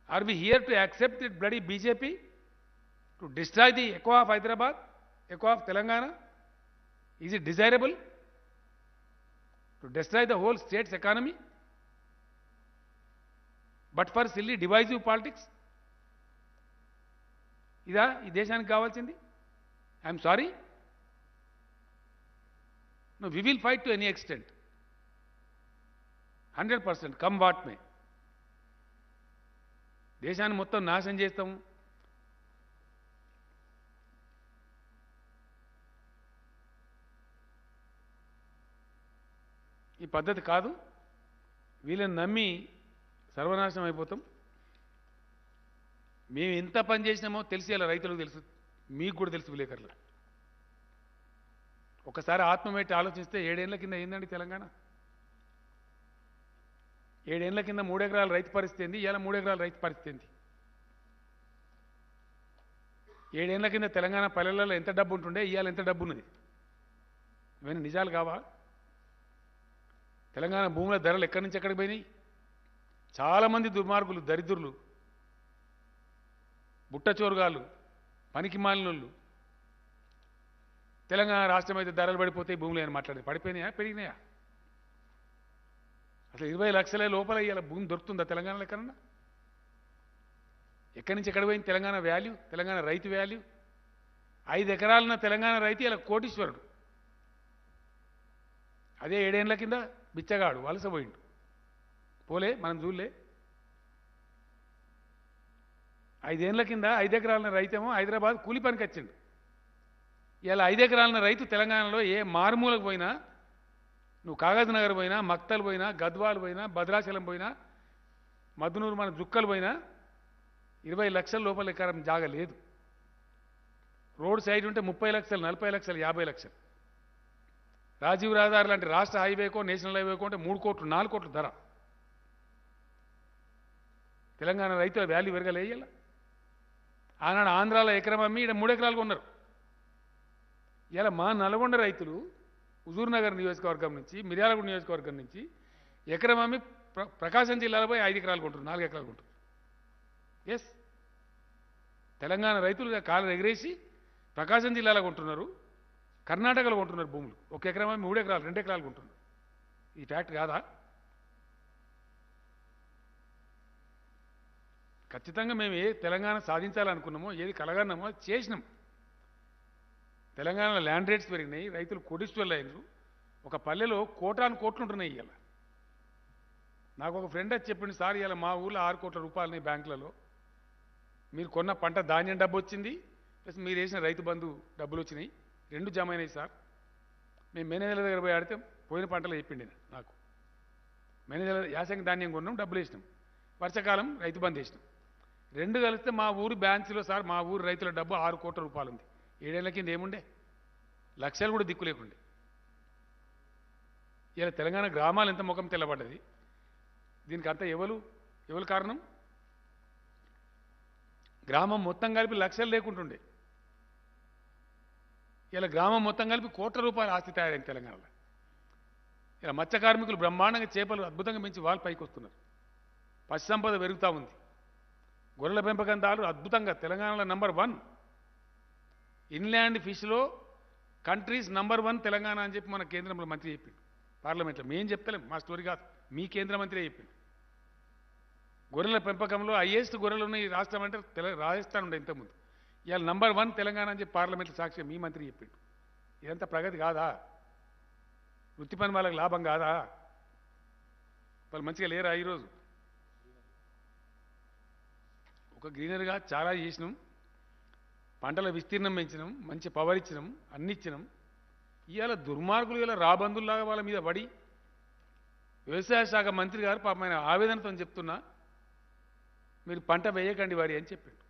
are we here to accept that bloody BJP to destroy the echo of Hyderabad, echo of Telangana? Is it desirable to destroy the whole state's economy but for silly divisive politics? ఇదా ఈ దేశానికి కావాల్సింది? I'm sorry, no, we will fight to any extent, 100%, come what may. దేశాన్ని మొత్తం నాశనం చేస్తాము. ఈ పద్ధతి కాదు. వీళ్ళని నమ్మి సర్వనాశనం అయిపోతాం. మేము ఎంత పని చేసినామో తెలిసి అలా రైతులకు తెలుసు, మీకు కూడా తెలుసు విలేకరులు. ఒకసారి ఆత్మమేటి ఆలోచిస్తే 7 ఏళ్ల కింద ఏందండి తెలంగాణ? 7 ఏళ్ల కింద 3 ఎకరాల రైతు పరిస్థితి ఏంది? ఇవాళ 3 ఎకరాల రైతు పరిస్థితి ఏంది? 7 ఏళ్ల కింద తెలంగాణ పల్లెలలో ఎంత డబ్బు ఉంటుండే, ఇవాళ ఎంత డబ్బు ఉన్నది? ఇవన్నీ నిజాలు కావా? తెలంగాణ భూముల ధరలు ఎక్కడి నుంచి ఎక్కడికి పోయినాయి? చాలామంది దుర్మార్గులు, దరిద్రులు, బుట్టచోరుగాళ్ళు, పనికి మాలినోళ్ళు తెలంగాణ రాష్ట్రం అయితే ధరలు పడిపోతాయి, భూములు అని మాట్లాడి పడిపోయినాయా, పెరిగినాయా? అసలు 20 లక్షల లోపల ఇవాళ భూమి దొరుకుతుందా తెలంగాణలో ఎక్కడన్నా? ఎక్కడి నుంచి ఎక్కడ పోయింది తెలంగాణ వాల్యూ, తెలంగాణ రైతు వాల్యూ? 5 ఎకరాలున్న తెలంగాణ రైతు ఇలా కోటీశ్వరుడు. అదే 7 ఏళ్ల కింద బిచ్చగాడు, వలసపోయిండు. పోలే, మనం చూడలే. 5 ఏళ్ల కింద 5 ఎకరాల రైతేమో హైదరాబాద్ కూలి పనికి వచ్చిండు. ఇలా 5 ఎకరాల రైతు తెలంగాణలో ఏ మారుమూలకు పోయినా, నువ్వు కాగజ్ నగర్ పోయినా, మక్తల్ పోయినా, గద్వాల్ పోయినా, భద్రాచలం పోయినా, మద్నూరు మన జుక్కలు పోయినా 20 లక్షల లోపల ఎకరం జాగా లేదు. రోడ్ సైడ్ ఉంటే 30 లక్షలు, 40 లక్షలు, 50 లక్షలు. రాజీవ్ రహదారి లాంటి రాష్ట్ర హైవేకో, నేషనల్ హైవేకో అంటే 3 కోట్లు, 4 కోట్ల ధర. తెలంగాణ రైతుల వాల్యూ పెరగలేయాల. ఆనాడు ఆంధ్రాలో ఎకరం అమ్మి ఇక్కడ 3 ఎకరాలు కొన్నారు. ఇలా మా నల్గొండ రైతులు హుజూర్ నగర్ నియోజకవర్గం నుంచి, మిర్యాలగూడ నియోజకవర్గం నుంచి ఎకరం అమ్మి ప్రకాశం జిల్లాలో పోయి 5 ఎకరాలు కొంటున్నారు, 4 ఎకరాలు కొంటున్నారు. ఎస్, తెలంగాణ రైతులు కాలు ఎగిరేసి ప్రకాశం జిల్లాలో కొంటున్నారు, కర్ణాటకలో కొంటున్నారు భూములు. 1 ఎకరం అమ్మి 3 ఎకరాలు, 2 ఎకరాలు కొంటున్నారు. ఈ ఫ్యాక్ట్ కాదా? ఖచ్చితంగా మేము ఏ తెలంగాణ సాధించాలనుకున్నామో, ఏది కలగన్నామో చేసినాం. తెలంగాణలో ల్యాండ్ రేట్స్ పెరిగినాయి, రైతులు కోటీశ్వర్లు అయినారు. ఒక పల్లెలో కోటాను కోట్లు ఉంటున్నాయి. ఇవాళ నాకు ఒక ఫ్రెండ్ వచ్చి చెప్పింది, సార్ ఇవాళ మా ఊళ్ళో 6 కోట్ల రూపాయలని బ్యాంకులలో, మీరు కొన్న పంట ధాన్యం డబ్బు వచ్చింది, ప్లస్ మీరు వేసిన రైతు బంధు డబ్బులు వచ్చినాయి, 2 జమ అయినాయి సార్. మేము మేనేజర్ల దగ్గర పోయి ఆడితే పోయిన పంటలు చెప్పిండి నాకు. మేనేజర్ల యాసంగి ధాన్యం కొన్నాం, డబ్బులు వేసినాం, వర్షాకాలం రైతు బంధు వేసినాం. 2 కలిస్తే మా ఊరు బ్యాంక్స్లో సార్ మా ఊరు రైతుల డబ్బు 6 కోట్ల రూపాయలు ఉంది. 7 ఏళ్ల కింద ఏముండే, లక్షలు కూడా దిక్కు లేకుండే. ఇలా తెలంగాణ గ్రామాలు ఎంత ముఖం తెల్లబడ్డది. దీనికి అంతా ఎవరు కారణం? గ్రామం మొత్తం కలిపి లక్షలు లేకుంటుండే. ఇలా గ్రామం మొత్తం కలిపి కోట్ల రూపాయల ఆస్తి తయారైంది తెలంగాణలో. ఇలా మత్స్య కార్మికులు బ్రహ్మాండంగా చేపలు అద్భుతంగా పెంచి వాళ్ళు పైకి వస్తున్నారు. పశు సంపద పెరుగుతూ ఉంది. గొర్రెల పెంపకందారులు అద్భుతంగా తెలంగాణలో నంబర్ 1 ఇన్లాండ్ ఫిష్లో కంట్రీస్ నంబర్ 1 తెలంగాణ అని చెప్పి మన కేంద్రంలో మంత్రి చెప్పిండు పార్లమెంట్లో. మేం చెప్తలేం, మా స్టోరీ కాదు, మీ కేంద్ర మంత్రి చెప్పిండు. గొర్రెల పెంపకంలో హైయెస్ట్ గొర్రెలు ఉన్న ఈ రాష్ట్రం అంటే రాజస్థాన్ ఉండే ఇంతకుముందు. ఇవాళ నంబర్ 1 తెలంగాణ అని చెప్పి పార్లమెంట్లో సాక్షి మీ మంత్రి చెప్పిండు. ఇదంతా ప్రగతి కాదా? వృత్తి పని వాళ్ళకి లాభం కాదా? వాళ్ళు మంచిగా లేరా? ఈరోజు ఒక గ్రీనరీగా చాలా చేసినాం, పంటల విస్తీర్ణం పెంచినాం, మంచి పవర్ ఇచ్చినాం, అన్ని ఇచ్చినాం. ఇవాళ దుర్మార్గులు ఇలా రాబందుల్లాగా వాళ్ళ మీద పడి వ్యవసాయ శాఖ మంత్రి గారు పాపం ఆయన ఆవేదనతో చెప్తున్నా, మీరు పంట వేయకండి వారి అని చెప్పిండు.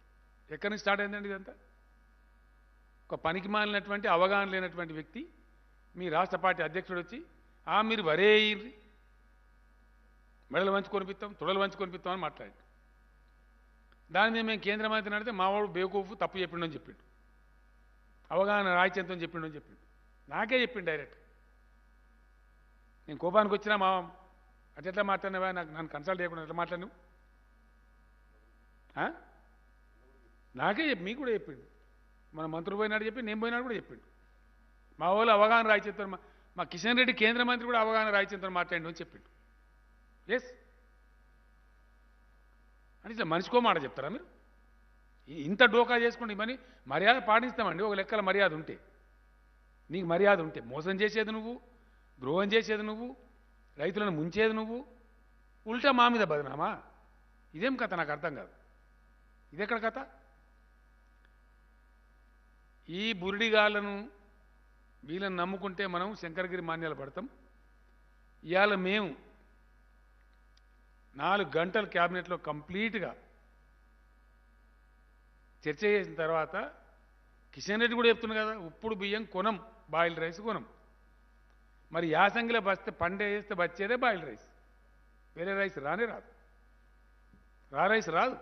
ఎక్కడి నుంచి స్టార్ట్ అయిందండి ఇదంతా? ఒక పనికి మాలినటువంటి అవగాహన లేనటువంటి వ్యక్తి మీ రాష్ట్ర పార్టీ అధ్యక్షుడు వచ్చి మీరు వరే అయ్యింది, మెడలు వంచి కొనిపిస్తాం, తొడలు వంచి కొనిపిస్తాం అని మాట్లాడి, దాని మీద మేము కేంద్ర మంత్రిని అడిగితే మావాడు బేవకూఫ్ తప్పు చెప్పిండని చెప్పిండు, అవగాహన రాయితీతో చెప్పిండని చెప్పిండు. నాకే చెప్పిండు డైరెక్ట్. నేను కోపానికి వచ్చినా మా అట్లా మాట్లాడినవా, నన్ను కన్సల్ట్ చేయకుండా ఎట్లా మాట్లాడినావు? నాకే మీకు కూడా చెప్పిండు. మన మంత్రులు పోయినాడు చెప్పి, నేను పోయినాడు కూడా చెప్పిండు. మా వాళ్ళు అవగాహన రాయితీతో, మా కిషన్ రెడ్డి కేంద్ర మంత్రి కూడా అవగాహన రాయితీతో మాట్లాడిండు అని చెప్పిండు. ఎస్ అని ఇట్లా మనిషికో మాట చెప్తారా మీరు? ఇంత డోకా చేసుకోండి. ఇవన్నీ మర్యాద పాటిస్తామండి. ఒక లెక్కల మర్యాద ఉంటే, నీకు మర్యాద ఉంటే. మోసం చేసేది నువ్వు, ద్రోహం చేసేది నువ్వు, రైతులను ముంచేది నువ్వు, ఉల్టా మా మీద బదనామా? ఇదేం కథ? నాకు అర్థం కాదు. ఇదెక్కడ కథ? ఈ బురిడిగాళ్ళను వీళ్ళని నమ్ముకుంటే మనం శంకరగిరి మాన్యాలు పడతాం. ఇవాళ మేము 4 గంటలు క్యాబినెట్లో కంప్లీట్గా చర్చ చేసిన తర్వాత కిషన్ రెడ్డి కూడా చెప్తున్నా కదా, ఉప్పుడు బియ్యం కొనం, బాయిల్డ్ రైస్ కొనం. మరి యాసంగిలో బస్తే పండే వేస్తే వచ్చేదే బాయిల్డ్ రైస్, వేరే రైస్ రానే రాదు. రైస్ రాదు.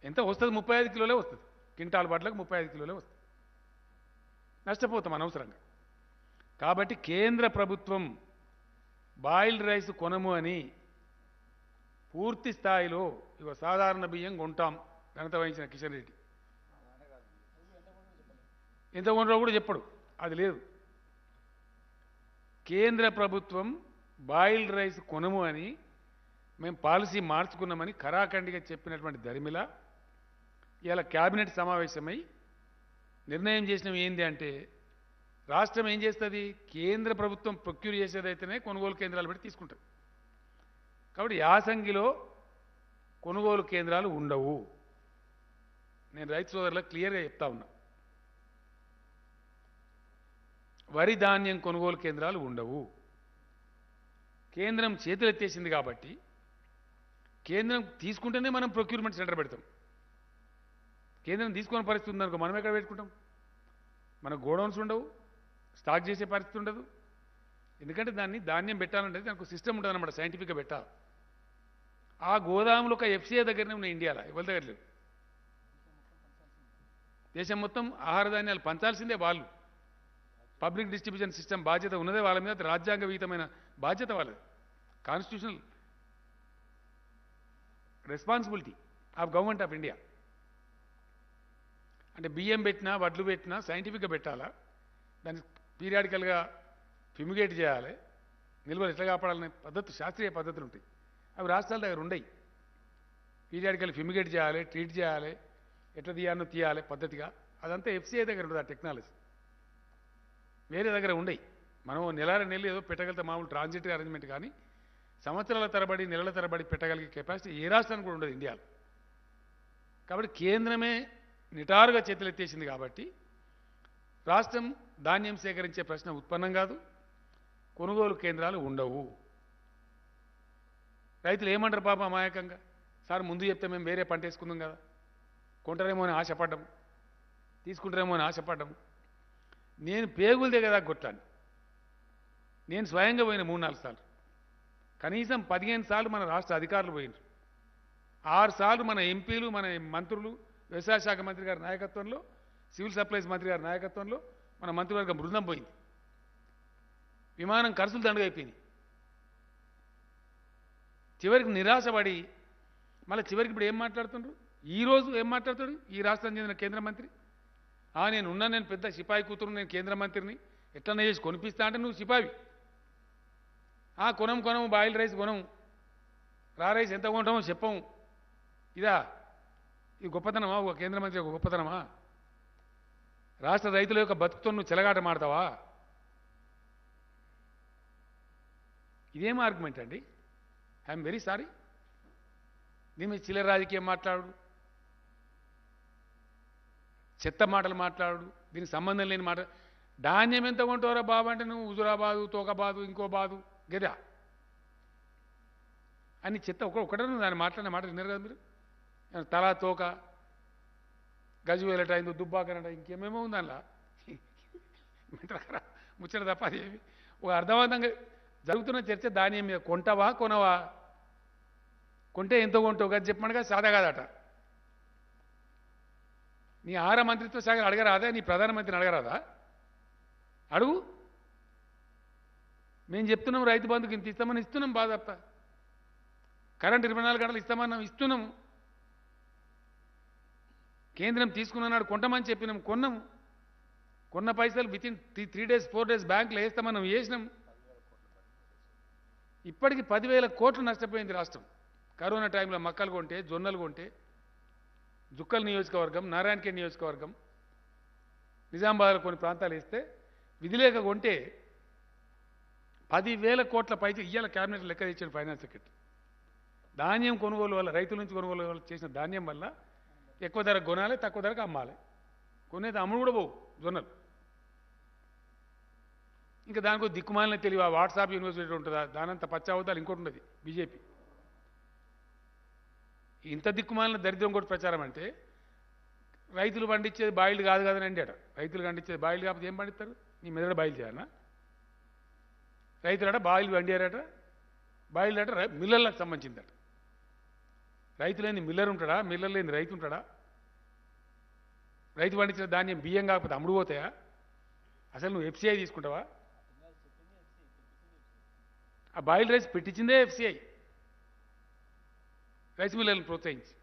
ఎంత వస్తుంది? 35 కిలోలే వస్తుంది. క్వింటాల్ బట్లకు 35 కిలోలే వస్తుంది. నష్టపోతాం అనవసరంగా. కాబట్టి కేంద్ర ప్రభుత్వం బాయిల్డ్ రైస్ కొనము అని పూర్తి స్థాయిలో ఇక సాధారణ బియ్యం కొంటాం ఘనత వహించిన కిషన్ రెడ్డి. ఎంత కొనరో కూడా చెప్పడు, అది లేదు. కేంద్ర ప్రభుత్వం బాయిల్డ్ రైస్ కొనము అని మేము పాలసీ మార్చుకున్నామని ఖరాఖండిగా చెప్పినటువంటి దరిమిల ఇలా క్యాబినెట్ సమావేశమై నిర్ణయం చేసినవి ఏంది అంటే, రాష్ట్రం ఏం చేస్తుంది? కేంద్ర ప్రభుత్వం ప్రొక్యూర్ చేసేదైతేనే కొనుగోలు కేంద్రాలు పెట్టి తీసుకుంటుంది. కాబట్టి యాసంగిలో కొనుగోలు కేంద్రాలు ఉండవు. నేను రైతు సోదరులకు క్లియర్గా చెప్తా ఉన్నా. వరి ధాన్యం కొనుగోలు కేంద్రాలు ఉండవు. కేంద్రం చేతులెత్తేసింది కాబట్టి కేంద్రం తీసుకుంటేనే మనం ప్రొక్యూర్మెంట్ సెంటర్ పెడతాం. కేంద్రం తీసుకునే పరిస్థితి ఉందనుకో మనం ఎక్కడ పెట్టుకుంటాం? మన గోడౌన్స్ ఉండవు, స్టాక్ చేసే పరిస్థితి ఉండదు. ఎందుకంటే దాన్ని ధాన్యం పెట్టాలంటే దానికి సిస్టమ్ ఉంటుంది అన్నమాట, సైంటిఫిక్గా పెట్టాలి. ఆ గోదాములు ఒక ఎఫ్సీఐ దగ్గరనే ఉన్నాయి ఇండియాలో, ఎవరి దగ్గర లేవు. దేశం మొత్తం ఆహార ధాన్యాలు పంచాల్సిందే వాళ్ళు. పబ్లిక్ డిస్ట్రిబ్యూషన్ సిస్టమ్ బాధ్యత ఉన్నదే వాళ్ళ మీద, రాజ్యాంగ విహితమైన బాధ్యత వాళ్ళది, constitutional responsibility of government of India. అంటే బియ్యం పెట్టినా వడ్లు పెట్టినా సైంటిఫిక్గా పెట్టాలా, దాన్ని పీరియాడికల్గా ఫ్యూమిగేట్ చేయాలి, నిల్వలు ఎట్లా కాపాడాలనే పద్ధతులు, శాస్త్రీయ పద్ధతులు ఉంటాయి. అవి రాష్ట్రాల దగ్గర ఉండయి. పీరియాడికల్ ఫ్యూమిగేట్ చేయాలి, ట్రీట్ చేయాలి, ఎట్లా తీయాలో తీయాలి పద్ధతిగా, అదంతా ఎఫ్సీఐ దగ్గర ఉంటుంది ఆ టెక్నాలజీ. వేరే దగ్గర ఉండయి. మనం నెలలు ఏదో పెట్టగలిగితే మామూలు ట్రాన్సిట్ అరేంజ్మెంట్, కానీ సంవత్సరాల తరబడి నెలల తరబడి పెట్టగలిగే కెపాసిటీ ఏ రాష్ట్రానికి కూడా ఉండదు ఇండియాలో. కాబట్టి కేంద్రమే నిటారుగా చేతులెత్తేసింది కాబట్టి రాష్ట్రం ధాన్యం సేకరించే ప్రశ్న ఉత్పన్నం కాదు, కొనుగోలు కేంద్రాలు ఉండవు. రైతులు ఏమంటారు పాపం అమాయకంగా, సార్ ముందు చెప్తే మేము వేరే పంట వేసుకుందాం కదా, కొంటారేమో అని ఆశపడ్డం, తీసుకుంటారేమో అని ఆశపడ్డం. నేను పేగులదే కదా కొట్లాను. నేను స్వయంగా పోయిన 3-4 సార్లు, కనీసం 15 సార్లు మన రాష్ట్ర అధికారులు పోయినారు. 6 సార్లు మన ఎంపీలు, మన మంత్రులు, వ్యవసాయ శాఖ మంత్రి గారి నాయకత్వంలో, సివిల్ సప్లైస్ మంత్రి గారి నాయకత్వంలో మన మంత్రివర్గ బృందం పోయింది. విమానం ఖర్చులు దండుగా అయిపోయినాయి. చివరికి నిరాశపడి మళ్ళీ చివరికి ఇప్పుడు ఏం మాట్లాడుతుండ్రు, ఈరోజు ఏం మాట్లాడుతాడు ఈ రాష్ట్రం చెందిన కేంద్ర మంత్రి? నేను ఉన్నా, నేను పెద్ద సిపాయి కూతురు, నేను కేంద్ర మంత్రిని, ఎట్లన్నా చేసి కొనిపిస్తా అంటే నువ్వు సిపాయి. కొనము బాయిల్ రైస్ కొనము, రా రైస్ ఎంత కొంటామో చెప్పము. ఇదా ఇది గొప్పతనమా? ఒక కేంద్ర మంత్రి ఒక గొప్పతనమా? రాష్ట్ర రైతుల యొక్క బతుకుతో నువ్వు చెలగాట మాడతావా? ఇదేం ఆర్గ్యుమెంట్ అండి? I'm very sorry. దీని మీద చిల్లర రాజకీయం మాట్లాడు, చెత్త మాటలు మాట్లాడు, దీనికి సంబంధం లేని మాట. ధాన్యం ఎంత కొంటావురా బాబు అంటే నువ్వు హుజురాబాదు, తోకబాదు, ఇంకో బాదు, గదా అని చెత్త ఒకటే దాన్ని మాట్లాడిన మాట విన్నారు కదా మీరు. తలా తోక, గజువేలట అయిందో, దుబ్బాకనట, ఇంకేమేమో ఉంది అందులో ముచ్చట తప్ప అదేమి. ఒక అర్థవంతంగా జరుగుతున్న చర్చ ధాన్యం మీద. కొంటావా కొనవా? కొంటే ఎంతో కొంటావు కదా చెప్పమనగా సాదా కాదట. నీ ఆహార మంత్రిత్వ శాఖ అడగరాదా? నీ ప్రధానమంత్రిని అడగరాదా? అడుగు. మేము చెప్తున్నాం రైతు బంధుకి ఇంత ఇస్తామని ఇస్తున్నాం, బాధ తప్ప. కరెంట్ 24 గంటలు ఇస్తామన్నాం, ఇస్తున్నాము. కేంద్రం తీసుకున్నాడు కొంటామని చెప్పినాం, కొన్నాము. కొన్న పైసలు వితిన్ 3 days 4 days బ్యాంకులో వేస్తామన్నాం, వేసినాం. ఇప్పటికి 10,000 కోట్లు నష్టపోయింది రాష్ట్రం. కరోనా టైంలో మక్కలు కొంటే, జొన్నలు కొంటే, జుక్కల్ నియోజకవర్గం, నారాయణఖేడ్ నియోజకవర్గం, నిజామాబాద్లో కొన్ని ప్రాంతాలు వేస్తే విధిలేక కొంటే 10,000 కోట్ల పైకి ఇయ్యాల క్యాబినెట్ లెక్క తెచ్చాడు ఫైనాన్స్ సెక్రటరీ. ధాన్యం కొనుగోలు వల్ల, రైతుల నుంచి కొనుగోలు వల్ల చేసిన ధాన్యం వల్ల ఎక్కువ ధరకు కొనాలి, తక్కువ ధరకు అమ్మాలి. కొనేది అమ్ముడు కూడా పోవు జొన్నలు. ఇంకా దానికో దిక్కుమాలిన తెలివి ఆ వాట్సాప్ యూనివర్సిటీ ఉంటుందా, దానంత పచ్చావతాలు ఇంకోటి ఉండదు బీజేపీ. ఇంత దిక్కుమాలిన దరిద్రం కూడా ప్రచారం అంటే రైతులు పండించేది బాయిల్డ్ కాదు కదని అండి. రైతులు పండించేది బాయిల్డ్ కాకపోతే ఏం పండిస్తారు? నీ మెదడు బాయిల్ చేయాలన్నా? రైతులట బాయిల్ పండారట, బాయిల్డ్ అట మిల్లర్లకు సంబంధించిందట. రైతు లేని మిల్లర్ ఉంటాడా? మిల్లర్ లేని రైతు ఉంటాడా? రైతు పండించిన ధాన్యం బియ్యం కాకపోతే అమ్ముడు పోతాయా? అసలు నువ్వు ఎఫ్సీఐ తీసుకుంటావా? ఆ బాయిల్ రైస్ పెట్టించిందే ఎఫ్సీఐ, రైస్ మిల్లర్లను ప్రోత్సహించి.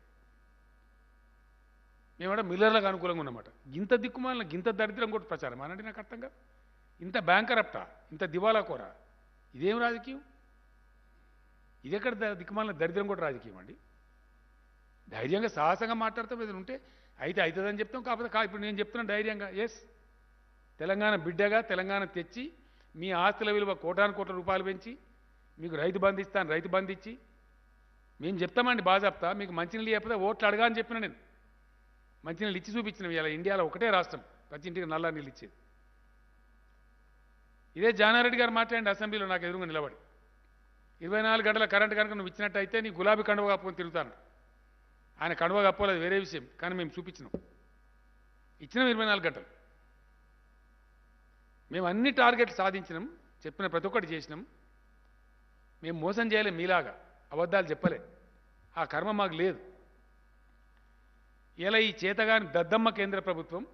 మేమట మిల్లర్లకు అనుకూలంగా ఉన్నమాట. ఇంత దిక్కుమాలిన, ఇంత దరిద్రం కూడా ప్రచారం అనంటే నాకు అర్థం కాదు. ఇంత బ్యాంకరప్టా, ఇంత దివాలా కోరా, ఇదేం రాజకీయం? ఇది ఎక్కడ దిక్కుమాలిన దరిద్రం కూడా రాజకీయం అండి? ధైర్యంగా సాహసంగా మాట్లాడతాం, ఏదైనా ఉంటే అయితే అవుతుందని చెప్తాం. కాకపోతే ఇప్పుడు నేను చెప్తున్నా ధైర్యంగా, ఎస్, తెలంగాణ బిడ్డగా తెలంగాణ తెచ్చి మీ ఆస్తుల విలువ కోటాను కోట్ల రూపాయలు పెంచి మీకు రైతు బంధు ఇస్తాను, రైతు బంధు ఇచ్చి మేము చెప్తామండి బాజాప్తా. మీకు మంచినీళ్ళు చెప్పితే ఓట్లు అడగా అని చెప్పిన నేను. మంచినీళ్ళు ఇచ్చి చూపించినవి. ఇలా ఇండియాలో ఒకటే రాష్ట్రం ప్రతి ఇంటికి నల్ల నీళ్ళు ఇచ్చేది. ఇదే జానారెడ్డి గారు మాట్లాడండి అసెంబ్లీలో నాకు ఎదురుగా నిలబడి 24 గంటల కరెంట్ కనుక నువ్వు ఇచ్చినట్టయితే నీ గులాబీ కండువ కప్పుకొని తిరుగుతాను. ఆయన కండువ కప్పుకోలేదు వేరే విషయం, కానీ మేము చూపించినాం, ఇచ్చినాం 24 గంటలు. మేము అన్ని టార్గెట్లు సాధించినాం, చెప్పిన ప్రతి ఒక్కటి చేసినాం. మేము మోసం చేయలేం, మీలాగా అబద్ధాలు చెప్పలే, ఆ కర్మ మాకు లేదు. ఇలా ఈ చేతగాని దద్దమ్మ కేంద్ర ప్రభుత్వం,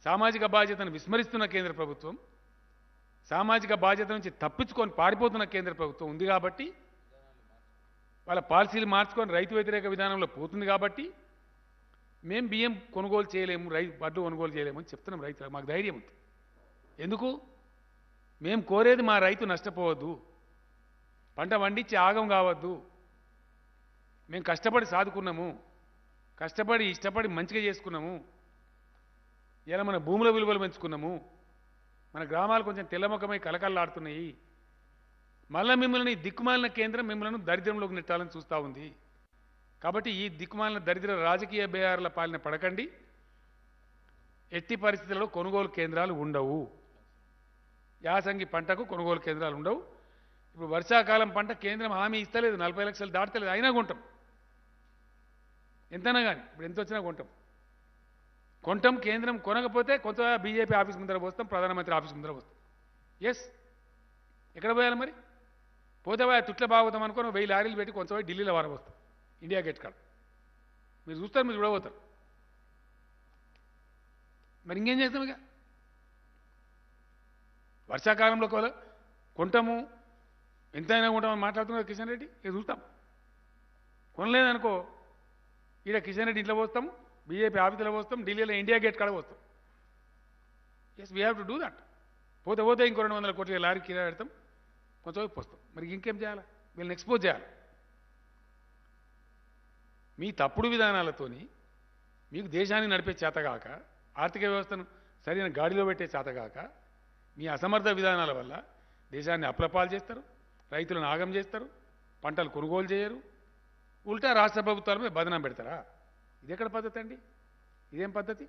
సామాజిక బాధ్యతను విస్మరిస్తున్న కేంద్ర ప్రభుత్వం, సామాజిక బాధ్యత నుంచి తప్పించుకొని పారిపోతున్న కేంద్ర ప్రభుత్వం ఉంది కాబట్టి, వాళ్ళ పాలసీలు మార్చుకొని రైతు వ్యతిరేక విధానంలో పోతుంది కాబట్టి మేము బియ్యం కొనుగోలు చేయలేము, వడ్లు కొనుగోలు చేయలేము అని చెప్తున్నాం రైతులకు. మాకు ధైర్యం ఉంది. ఎందుకు? మేము కోరేది మా రైతు నష్టపోవద్దు, పంట వండించి ఆగం కావద్దు. మేము కష్టపడి సాదుకున్నాము, కష్టపడి ఇష్టపడి మంచిగా చేసుకున్నాము. ఇలా మన భూముల విలువలు పెంచుకున్నాము, మన గ్రామాలు కొంచెం తెల్లముఖమై కలకల్లాడుతున్నాయి. మళ్ళీ మిమ్మల్ని దిక్కుమాలిన కేంద్రం మిమ్మల్ని దరిద్రంలోకి నెట్టాలని చూస్తూ ఉంది. కాబట్టి ఈ దిక్కుమాలిన దరిద్ర రాజకీయ బేయారుల పాలన పడకండి. ఎట్టి పరిస్థితుల్లో కొనుగోలు కేంద్రాలు ఉండవు. యాసంగి పంటకు కొనుగోలు కేంద్రాలు ఉండవు. ఇప్పుడు వర్షాకాలం పంట కేంద్రం హామీ ఇస్తలేదు, 40 లక్షలు దాటలేదు, అయినా కొంటాం. ఎంతైనా కానీ ఇప్పుడు ఎంత వచ్చినా కొంటాం. కేంద్రం కొనకపోతే కొంత బీజేపీ ఆఫీస్ ముందర పోస్తాం, ప్రధానమంత్రి ఆఫీస్ ముందర పోస్తాం. ఎస్, ఎక్కడ పోయాలి మరి? పోతే తుట్ల బాగుతాం అనుకోని 1000 లారీలు పెట్టి కొంచెం ఢిల్లీలో వారబోస్తాం, ఇండియా గేట్ కాడ. మీరు చూస్తారు, మీరు చూడబోతారు. మరి ఇంకేం చేస్తాం? ఇక వర్షాకాలంలో కొంటాము, ఎంతైనా కొంటామని మాట్లాడుతున్నారు కిషన్ రెడ్డి. ఇక చూస్తాం. కొనలేదనుకో, ఈడ కిషన్ రెడ్డి ఇంట్లో పోస్తాం, బీజేపీ ఆఫీసులో పోస్తాం, ఢిల్లీలో ఇండియా గేట్ కాడ పోస్తాం. Yes, we have to do that. పోతే ఇంకో 200 కోట్ల లారీ కిరాయి పెడతాం, కొంచెం పోస్తాం. మరి ఇంకేం చేయాలి? వీళ్ళని ఎక్స్పోజ్ చేయాలి. మీ తప్పుడు విధానాలతోని మీకు దేశాన్ని నడిపే చేతగాక, ఆర్థిక వ్యవస్థను సరైన గాడిలో పెట్టే చేతగాక, మీ అసమర్థ విధానాల వల్ల దేశాన్ని అప్రపాలు చేస్తారు, రైతులను ఆగం చేస్తారు, పంటలు కొనుగోలు చేయరు, ఉల్టా రాష్ట్ర ప్రభుత్వాల మీద బదనాం పెడతారా? ఇది ఎక్కడ పద్ధతి అండి? ఇదేం పద్ధతి?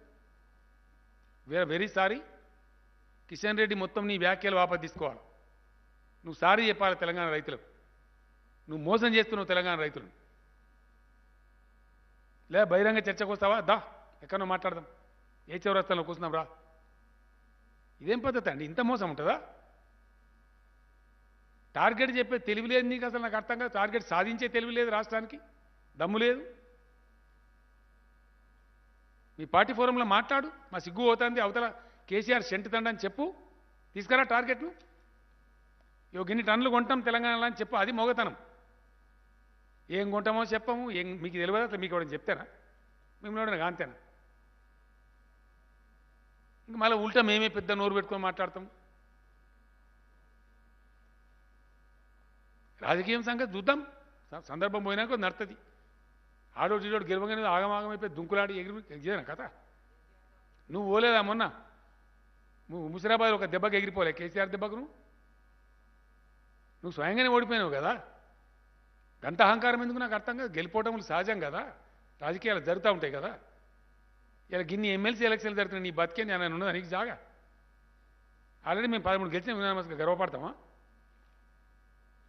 వెరీ సారీ కిషన్ రెడ్డి, మొత్తం నీ వ్యాఖ్యలు వాపసు తీసుకోవాలి. నువ్వు సారీ చెప్పాలి తెలంగాణ రైతులకు. నువ్వు మోసం చేస్తున్నావు తెలంగాణ రైతులను. లేదా బహిరంగ చర్చకు వస్తావా? దా, ఎక్కడో మాట్లాడదాం, ఏ చౌరస్తాలో కూర్చున్నాం రా. ఇదేం పద్ధతి అండి? ఇంత మోసం ఉంటుందా? టార్గెట్ చెప్పే తెలివి లేదు నీకు, అసలు నాకు అర్థం కాదు. టార్గెట్ సాధించే తెలివి లేదు, రాష్ట్రానికి దమ్ము లేదు. మీ పార్టీ ఫోరంలో మాట్లాడు, మా సిగ్గు పోతుంది, అవతల కేసీఆర్ సెంటు తండని చెప్పు, తీసుకురా టార్గెట్ను. ఇన్ని టన్నులు కొంటాం తెలంగాణలో అని చెప్పు, అది మొగతనం. ఏం కొంటామో చెప్పము, మీకు తెలియదు, అసలు మీకు ఎవరైనా చెప్తేనా? మిమ్మల్ని అంతేనా? ఇంక మళ్ళీ ఉల్టా మేమే పెద్ద నోరు పెట్టుకొని మాట్లాడతాం. రాజకీయం సంగతి చూద్దాం, సందర్భం పోయినాక నడుతుంది. ఆడోడు ఈడోడు గెలవగానే ఆగమాగమైపోయి దుంకులాడి ఎగిరినా కథ. నువ్వు పోలేదా మొన్న? ముసిరాబాద్ ఒక దెబ్బకి ఎగిరిపోలే, కేసీఆర్ దెబ్బకు నువ్వు స్వయంగానే ఓడిపోయినావు కదా. గంత అహంకారం ఎందుకు నాకు అర్థం కాదు. గెలిపోవటములు సహజం కదా, రాజకీయాలు జరుగుతూ ఉంటాయి కదా. ఇలా గిన్ని ఎమ్మెల్సీ ఎలక్షన్లు జరుగుతున్నాయి, నీ బతికే నేను ఉన్నదా నీకు జాగా? ఆల్రెడీ మేము 13 గెలిచిన యునానిమస్గా గర్వపడతామా?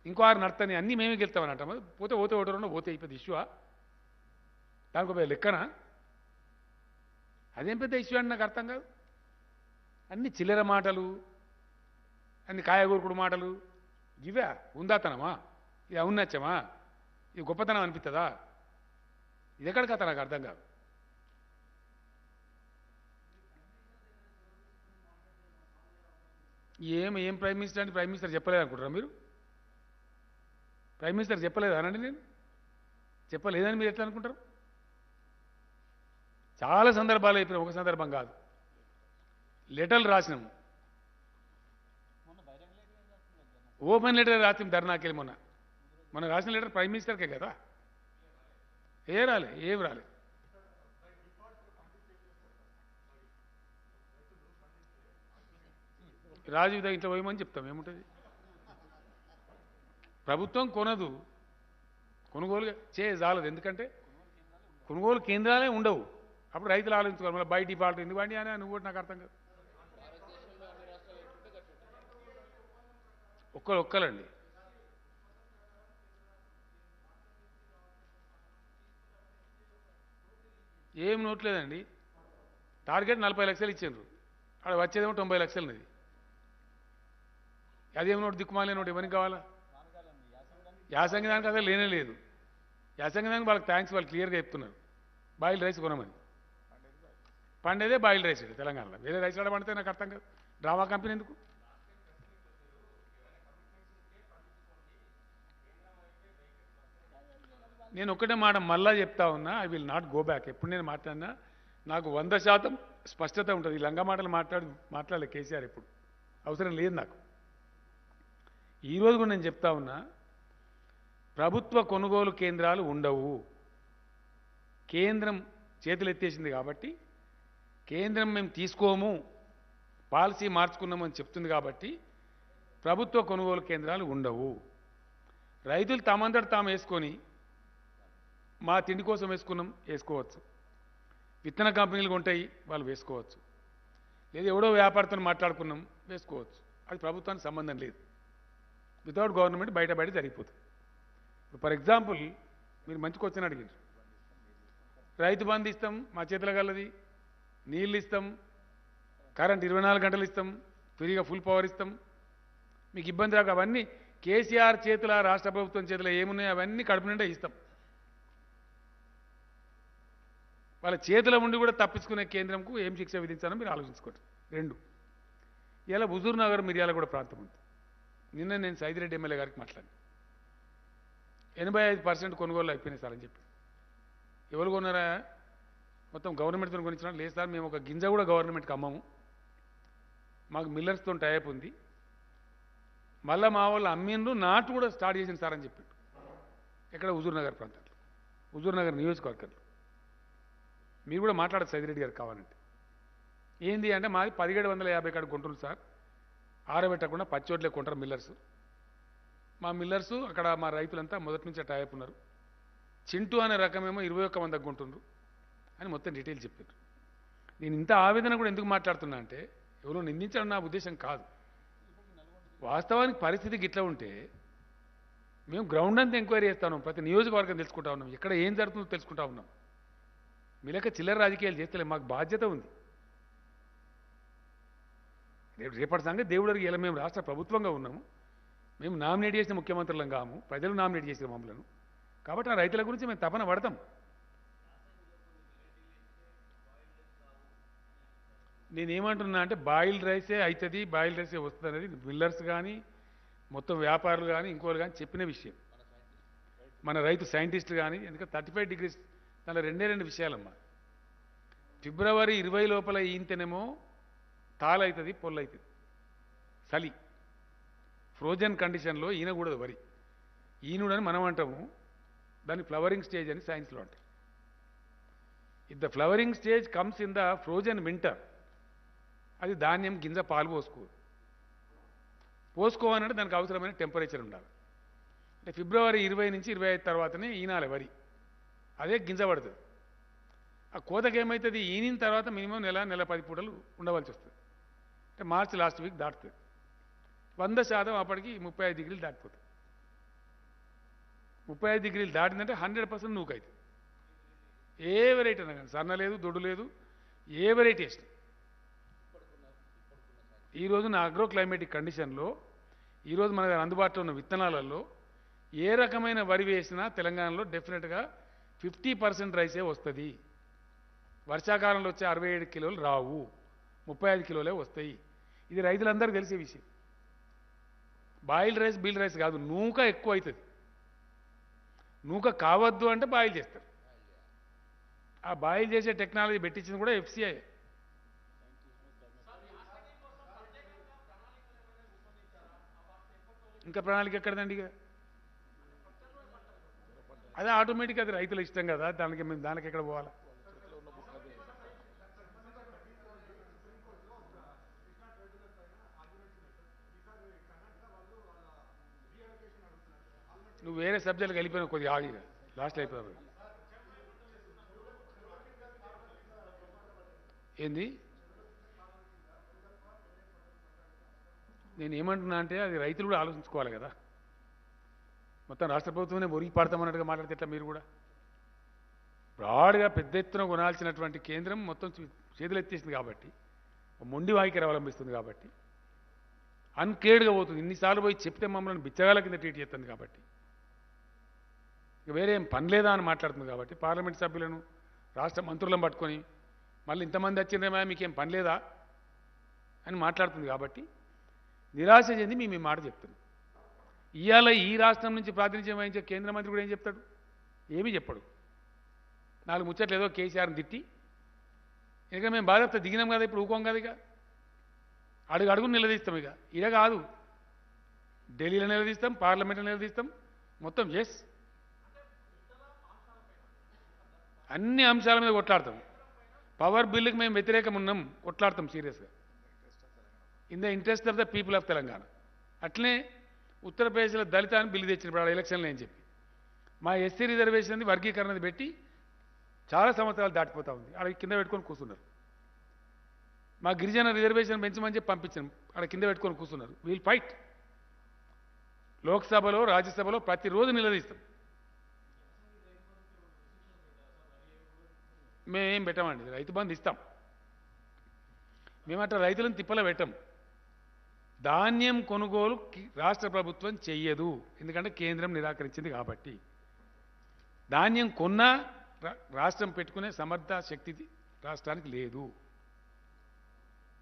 ఇంకో 6 నడతాని అన్నీ మేమే గెలుస్తామని అంటామా? పోతే ఓటరు పోతే అయిపోయింది ఇష్యూవా? దానికి ఒక లెక్కనా? అదేం పెద్ద ఇష్యూ అని నాకు అర్థం కాదు. అన్ని చిల్లర మాటలు, అన్ని కాయగూరుకుడు మాటలు, ఇవే ఉందాతనమా? ఇది ఔన్నత్యమా? ఇది గొప్పతనం అనిపిస్తుందా? ఇది ఎక్కడ కథ నాకు అర్థం కాదు. ఏం ప్రైమ్ మినిస్టర్ అంటే ప్రైమ్ మినిస్టర్ చెప్పలేదు అనుకుంటారా మీరు? ప్రైమ్ మినిస్టర్ చెప్పలేదానండి? నేను చెప్పలేదని మీరు ఎట్లా అనుకుంటారు? చాలా సందర్భాలు అయిపోయినాయి, ఒక సందర్భం కాదు. లెటర్లు రాసినాము, ఓపెన్ లెటర్ రాసినాం ధర్నాకి. మొన్న రాసిన లెటర్ ప్రైమ్ మినిస్టర్కే కదా. ఏం రాలే. రాజీవ్ దగ్గర ఇంట్లో పోయమని చెప్తాం, ఏముంటుంది? ప్రభుత్వం కొనదు, కొనుగోలు చేయజాలదు. ఎందుకంటే కొనుగోలు కేంద్రాలే ఉండవు. అప్పుడు రైతులు ఆలోచించుకోవాలి, మళ్ళీ బై డిఫాల్ట్ ఎందుకు అండి అని. నువ్వు కూడా నాకు అర్థం కాదు. ఒక్కలండి. ఏం నోట్లేదండి. టార్గెట్ 40 లక్షలు ఇచ్చిండ్రు, అక్కడ వచ్చేదేమో 90 లక్షలది. అదేమో నోటు దిక్కుమాలే నోటు ఎవరికి కావాలా? యాసంగి దానికి అసలు లేనే లేదు. యాసంగి దానికి వాళ్ళకి థ్యాంక్స్, వాళ్ళు క్లియర్గా చెప్తున్నారు బాయిల్ రైస్ కొనమని. పండేదే బాయిల్ రైస్ తెలంగాణలో, వేరే రైస్ కూడా పండితే నాకు అర్థం కాదు. డ్రామా కంపెనీ ఎందుకు? నేను ఒక్కటే మాట మళ్ళా చెప్తా ఉన్నా, I will not go back. ఎప్పుడు నేను మాట్లాడినా నాకు 100% స్పష్టత ఉంటుంది. ఈ లంగా మాటలు మాట్లాడలే కేసీఆర్ ఎప్పుడు, అవసరం లేదు నాకు. ఈరోజు కూడా నేను చెప్తా ఉన్నా, ప్రభుత్వ కొనుగోలు కేంద్రాలు ఉండవు. కేంద్రం చేతులు ఎత్తేసింది కాబట్టి, కేంద్రం మేము తీసుకోము, పాలసీ మార్చుకున్నామని చెప్తుంది కాబట్టి ప్రభుత్వ కొనుగోలు కేంద్రాలు ఉండవు. రైతులు తమంతట తాము వేసుకొని, మా తిండి కోసం వేసుకున్నాం వేసుకోవచ్చు, విత్తన కంపెనీలు ఉంటాయి వాళ్ళు వేసుకోవచ్చు, లేదా ఎవడో వ్యాపారతో మాట్లాడుకున్నాం వేసుకోవచ్చు. అది ప్రభుత్వానికి సంబంధం లేదు. వితౌట్ గవర్నమెంట్ బయట జరిగిపోతుంది. ఇప్పుడు ఫర్ ఎగ్జాంపుల్ మీరు మంచి క్వశ్చన్ అడిగారు. రైతు బంధు ఇస్తాం, మా చేతుల గలది, నీళ్ళు ఇస్తాం, కరెంట్ 24 గంటలు ఇస్తాం, ఫ్రీగా ఫుల్ పవర్ ఇస్తాం, మీకు ఇబ్బంది రాక. అవన్నీ కేసీఆర్ చేతుల, రాష్ట్ర ప్రభుత్వం చేతుల ఏమున్నాయో అవన్నీ కడుపు నిండా ఇస్తాం. వాళ్ళ చేతిలో ఉండి కూడా తప్పించుకునే కేంద్రంకు ఏం శిక్ష విధించాలో మీరు ఆలోచించుకోండి. 2, ఇలా హుజూర్ నగర్ మిర్యాల కూడా ప్రాంతం ఉంది. నిన్న నేను సైదిరెడ్డి ఎమ్మెల్యే గారికి మాట్లాడాను. 85% కొనుగోలు అయిపోయినాయి సార్ అని చెప్పి. ఎవరు కొన్నారా? మొత్తం గవర్నమెంట్తో కొనిచ్చినా? లేదు సార్, మేము ఒక గింజ కూడా గవర్నమెంట్కి అమ్మము, మాకు మిల్లర్స్తో టైప్ ఉంది, మళ్ళీ మా వాళ్ళు అమ్మిండ్రు, నాటు కూడా స్టార్ట్ చేసింది సార్ అని చెప్పాడు. ఎక్కడ? హుజూర్ నగర్ ప్రాంతంలో, హుజూర్ నగర్ నియోజకవర్గంలో. మీరు కూడా మాట్లాడచ్చు సైదిరెడ్డి గారు కావాలంటే. ఏంది అంటే మాది 1750 కాడ కొంటున్నారు సార్, ఆరబెట్టకుండా పచ్చోట్లే కొంటారు మిల్లర్స్. మా మిల్లర్స్ అక్కడ మా రైతులంతా మొదటి నుంచి టైప్ ఉన్నారు. చింటూ అనే రకమేమో 21 మందికి కొంటున్నారు అని మొత్తం డీటెయిల్స్ చెప్పారు. నేను ఇంత ఆవేదన కూడా ఎందుకు మాట్లాడుతున్నా అంటే, ఎవరో నిందించడం నా ఉద్దేశం కాదు. వాస్తవానికి పరిస్థితి గిట్లా ఉంటే మేము గ్రౌండ్ అంతా ఎంక్వైరీ చేస్తా ఉన్నాం, ప్రతి నియోజకవర్గం తెలుసుకుంటా ఉన్నాం, ఎక్కడ ఏం జరుగుతుందో తెలుసుకుంటా ఉన్నాం. మీ లెక్క చిల్లర రాజకీయాలు చేస్తలే, మాకు బాధ్యత ఉంది. రేపటి సంగతి దేవుడికి. ఇలా మేము రాష్ట్ర ప్రభుత్వంగా ఉన్నాము, మేము నామినేట్ చేసిన ముఖ్యమంత్రులం కాము, ప్రజలు నామినేట్ చేసిన మమ్మలను. కాబట్టి ఆ రైతుల గురించి మేము తపన పడతాం. నేనేమంటున్నా అంటే బాయిల్డ్ రైసే అవుతుంది, బాయిల్డ్ రైసే వస్తుంది అనేది మిల్లర్స్ కానీ మొత్తం వ్యాపారులు కానీ ఇంకోరు కానీ చెప్పిన విషయం. మన రైతు సైంటిస్టులు కానీ, ఎందుకంటే 35 degrees దానిలో 2 విషయాలమ్మా. ఫిబ్రవరి 20 లోపల ఈంతేనేమో తాళవుతుంది, పొల్లవుతుంది, చలి, ఫ్రోజన్ కండిషన్లో ఈనకూడదు వరి. ఈనుడని మనం అంటాము, దాన్ని ఫ్లవరింగ్ స్టేజ్ అని సైన్స్లో అంటారు. If the flowering stage comes in the frozen winter, అది ధాన్యం గింజ పాలు పోసుకోవాలంటే దానికి అవసరమైన టెంపరేచర్ ఉండాలి. అంటే ఫిబ్రవరి 20 నుంచి 25 తర్వాతనే ఈనాలి వరి, అదే గింజ పడుతుంది. ఆ కోతకి ఏమవుతుంది, ఈనిన తర్వాత మినిమం నెల 10 పూటలు ఉండవలసి వస్తుంది. అంటే మార్చి లాస్ట్ వీక్ దాటుతుంది. 100% అప్పటికి 35 degrees దాటిపోతుంది. 35 degrees దాటిందంటే 100% నూకైతుంది. ఏ వెరైటీ అయినా కానీ, సన్న లేదు, దొడ్డు లేదు, ఏ వెరైటీ వేసిన. ఈరోజు నా అగ్రో క్లైమేటిక్ కండిషన్లో, ఈరోజు మన దగ్గర అందుబాటులో ఉన్న విత్తనాలలో ఏ రకమైన వరి వేసినా తెలంగాణలో డెఫినెట్గా 50% రైసే వస్తుంది. వర్షాకాలంలో వచ్చే 67 కిలోలు రావు, 35 కిలోలే వస్తాయి. ఇది రైతులందరూ తెలిసే విషయం. బాయిల్డ్ రైస్ బీల్డ్ రైస్ కాదు, నూక ఎక్కువ అవుతుంది. నూక కావద్దు అంటే బాయిల్ చేస్తారు. ఆ బాయిల్ చేసే టెక్నాలజీ పెట్టించింది కూడా FCI. ఇంకా ప్రణాళిక ఎక్కడదండి? ఇక అదే ఆటోమేటిక్, అది రైతుల ఇష్టం కదా, దానికి ఎక్కడ పోవాలా? నువ్వు వేరే సబ్జెక్టులకు వెళ్ళిపోయినా కొద్దిగా ఆగిగా లాస్ట్లో అయిపోయావు. ఏంది? నేను ఏమంటున్నా అంటే అది రైతులు కూడా ఆలోచించుకోవాలి కదా. మొత్తం రాష్ట్ర ప్రభుత్వమే ఒరిగి పడతామన్నట్టుగా మాట్లాడితే ఎట్లా మీరు కూడా? బ్రాడ్గా పెద్ద ఎత్తున కొనాల్సినటువంటి కేంద్రం మొత్తం చేతులు ఎత్తేసింది కాబట్టి, మొండి వాయికర అవలంబిస్తుంది కాబట్టి, అన్కేర్డ్గా పోతుంది. ఇన్నిసార్లు పోయి చెప్తే మమ్మల్ని బిచ్చగాల కింద ట్రీట్ చేస్తుంది కాబట్టి, ఇక వేరే ఏం పని లేదా అని మాట్లాడుతుంది కాబట్టి, పార్లమెంట్ సభ్యులను రాష్ట్ర మంత్రులను పట్టుకొని మళ్ళీ ఇంతమంది వచ్చిందేమో మీకేం పని లేదా అని మాట్లాడుతుంది కాబట్టి నిరాశ చెంది మేము ఈ మాట చెప్తున్నాం. ఇవాళ ఈ రాష్ట్రం నుంచి ప్రాతినిధ్యం వహించే కేంద్ర మంత్రి కూడా ఏం చెప్తాడు? ఏమీ చెప్పడు. 4 ముచ్చట్లు ఏదో కేసీఆర్ని తిట్టి, ఇక మేము బాధ్యత దిగినాం కదా, ఇప్పుడు ఊకోం కదా, ఇక అడుగు నిలదీస్తాం. ఇక ఇక కాదు, ఢిల్లీలో నిలదీస్తాం, పార్లమెంట్లో నిలదీస్తాం, మొత్తం అన్ని అంశాల మీద కొట్లాడతాం. పవర్ బిల్లుకి మేము వ్యతిరేకం ఉన్నాం, కొట్లాడతాం సీరియస్గా, in the interest of the people of Telangana. అట్లనే ఉత్తరప్రదేశ్లో దళిత అని బిల్లు తెచ్చినప్పుడు ఎలక్షన్లో అని చెప్పి మా ఎస్సీ రిజర్వేషన్ వర్గీకరణది పెట్టి చాలా సంవత్సరాలు దాటిపోతూ ఉంది. అక్కడ కింద పెట్టుకొని కూర్చున్నారు. మా గిరిజన రిజర్వేషన్ పెంచమని చెప్పి పంపించాం, అక్కడ కింద పెట్టుకొని కూర్చున్నారు. Wheel fight. లోక్సభలో రాజ్యసభలో ప్రతిరోజు నిలదీస్తాం. మేమేం పెట్టామండి, రైతు బంధు ఇస్తాం. మేము అట్లా రైతులను తిప్పలో పెట్టాం. ధాన్యం కొనుగోలు రాష్ట్ర ప్రభుత్వం చెయ్యదు, ఎందుకంటే కేంద్రం నిరాకరించింది కాబట్టి. ధాన్యం కొన్నా రాష్ట్రం పెట్టుకునే సమర్థ శక్తి రాష్ట్రానికి లేదు,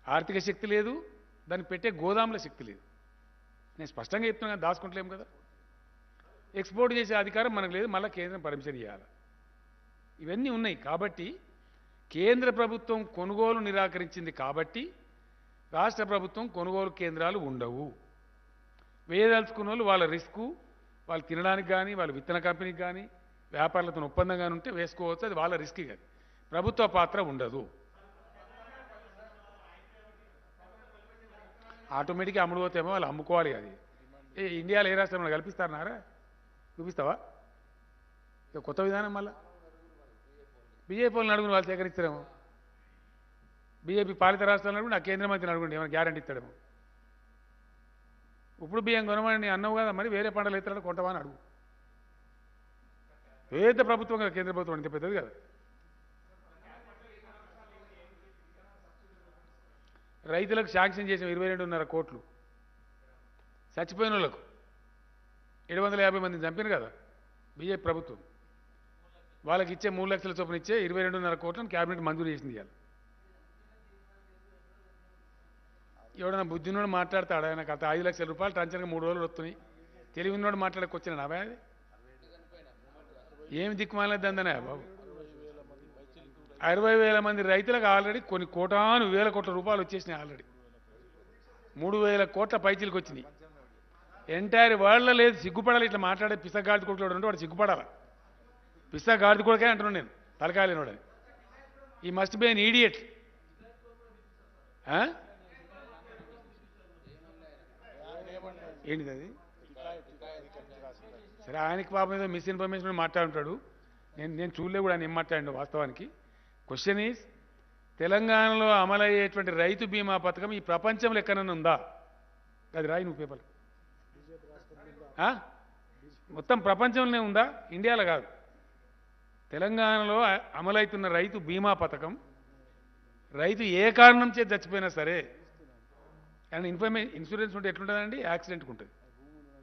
ఆర్థిక శక్తి లేదు, దాన్ని పెట్టే గోదాముల శక్తి లేదు. నేను స్పష్టంగా చెప్తున్నా, దాచుకుంటలేము కదా. ఎక్స్పోర్ట్ చేసే అధికారం మనకు లేదు, మళ్ళీ కేంద్రం పర్మిషన్ ఇవ్వాలి. ఇవన్నీ ఉన్నాయి కాబట్టి కేంద్ర ప్రభుత్వం కొనుగోలు నిరాకరించింది కాబట్టి రాష్ట్ర ప్రభుత్వం కొనుగోలు కేంద్రాలు ఉండవు. వేయదలుచుకున్న వాళ్ళు వాళ్ళ రిస్కు, వాళ్ళు తినడానికి కానీ, వాళ్ళ విత్తన కంపెనీకి కానీ, వ్యాపారులతో ఒప్పందం కానీ ఉంటే వేసుకోవచ్చు, అది వాళ్ళ రిస్క్. కానీ ప్రభుత్వ పాత్ర ఉండదు. ఆటోమేటిక్గా అమ్ముడుపోతేమో వాళ్ళు అమ్ముకోవాలి. అది ఇండియాలో ఏ రాష్ట్రంలో కల్పిస్తారన్నారా? చూపిస్తావా? ఇక కొత్త విధానం మళ్ళా బీజేపీ వాళ్ళని అడుగుని వాళ్ళు సేకరిస్తారేమో. బీజేపీ పాలిత రాష్ట్రాలను అడుగుని, ఆ కేంద్ర మంత్రిని అడుగుండి, ఏమైనా గ్యారంటీ ఇస్తాడేమో. ఇప్పుడు బియ్యం కొనమని అన్నావు కదా, మరి వేరే పంటలు ఎత్తాడు కొంటవా అని అడుగు. పెద్ద ప్రభుత్వం కదా, కేంద్ర ప్రభుత్వం ఇంత పెద్దది కదా. రైతులకు శాంక్షన్ చేసిన 22.5 కోట్లు చచ్చిపోయిన వాళ్ళకు 750 మందిని చంపిన కదా బీజేపీ ప్రభుత్వం. వాళ్ళకి ఇచ్చే 3 లక్షల చొప్పున ఇచ్చే 22.5 కోట్లను క్యాబినెట్ మంజూరు చేసింది. ఇవాళ ఎవడన్నా బుద్ధినోడు మాట్లాడతాడు, ఆయన గత 5 లక్షల రూపాయలు టంచనగా 3 రోజులు వస్తున్నాయి. తెలివినోడు మాట్లాడకొచ్చిన అవే అది ఏమి దిక్కుమాలేదందనే బాబు. 60,000 మంది రైతులకు ఆల్రెడీ కొన్ని కోటాను వేల కోట్ల రూపాయలు వచ్చేసినాయి. ఆల్రెడీ 3,000 కోట్ల పైచీలకు వచ్చినాయి. ఎంటైర్ వరల్డ్లో లేదు. సిగ్గుపడాలి ఇట్లా మాట్లాడే పిసగాడి కొడుకులు ఉంటే వాడు సిగ్గుపడాలి. పిసగాడి కొడుకే అంటున్నాను నేను, తలకాయలేనోడని. ఈ మస్ట్ బి ఎన్ ఈడియట్. ఏంటిది అది? సరే, ఆయనకి పాపం ఏదో మిస్ఇన్ఫర్మేషన్ మాట్లాడుంటాడు. నేను చూడలే కూడా ఆయన ఏం మాట్లాడిండు వాస్తవానికి. క్వశ్చన్ ఈజ్, తెలంగాణలో అమలయ్యేటువంటి రైతు బీమా పథకం ఈ ప్రపంచంలో ఎక్కడైనా ఉందా? అది రాయి నువ్వు పేపర్. మొత్తం ప్రపంచంలోనే ఉందా, ఇండియాలో కాదు. తెలంగాణలో అమలవుతున్న రైతు బీమా పథకం, రైతు ఏ కారణం చేతి చచ్చిపోయినా సరే, అండ్ ఇన్సూరెన్స్ ఉంటే ఎట్లుంటుందండి? యాక్సిడెంట్కి ఉంటుంది,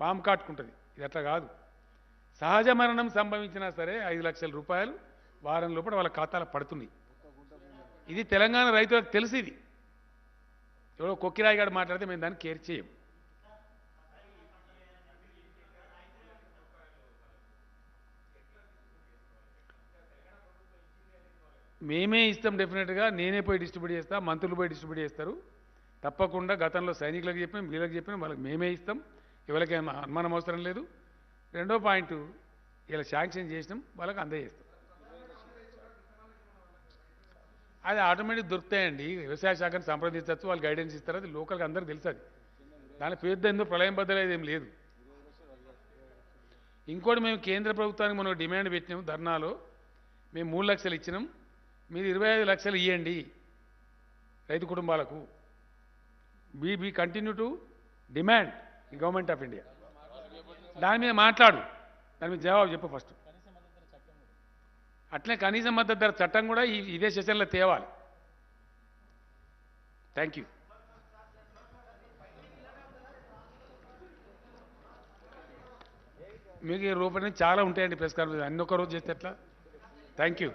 పాము కాటుకుంటుంది. ఇది అట్లా కాదు. సహజ మరణం సంభవించినా సరే 5 లక్షల రూపాయలు వారం లోపల వాళ్ళ ఖాతాలో పడుతున్నాయి. ఇది తెలంగాణ రైతులకు తెలిసి, ఇది ఎవడో కొక్కిరాయి గారు మాట్లాడితే మేము దాన్ని కేర్ చేయం. మేమే ఇస్తాం డెఫినెట్గా. నేనే పోయి డిస్ట్రిబ్యూట్ చేస్తా, మంత్రులు పోయి డిస్ట్రిబ్యూట్ చేస్తారు తప్పకుండా. గతంలో సైనికులకు చెప్పినాం, వీళ్ళకి చెప్పినాం, వాళ్ళకి మేమే ఇస్తాం. ఎవరికైనా అనుమానం అవసరం లేదు. రెండో పాయింట్, ఇలా శాంక్షన్ చేసినాం, వాళ్ళకి అందజేస్తాం. అది ఆటోమేటిక్ దొరుకుతాయండి. వ్యవసాయ శాఖను సంప్రదించవచ్చు, వాళ్ళు గైడెన్స్ ఇస్తారు. అది లోకల్గా అందరికీ తెలుసు. అది దాని పెద్ద ఎందుకు ప్రళయం బద్దలేదు ఏం లేదు. ఇంకోటి, మేము కేంద్ర ప్రభుత్వానికి మనం డిమాండ్ పెట్టినాము ధర్నాలో. మేము 3 లక్షలు ఇచ్చినాం, మీరు 25 లక్షలు ఇవ్వండి రైతు కుటుంబాలకు. బీ కంటిన్యూ టు డిమాండ్ ఈ గవర్నమెంట్ ఆఫ్ ఇండియా. దాని మీద మాట్లాడు, దాని మీద జవాబు చెప్పు ఫస్ట్. అట్లే కనీస మద్దతు ధర చట్టం కూడా ఇదే సెషన్లో తేవాలి. Thank you. మీకు ఈ రూపంలో చాలా ఉంటాయండి ప్రెస్ కాన్ఫరెన్స్, అన్ని ఒక్క రోజు చేస్తే ఎట్లా? Thank you.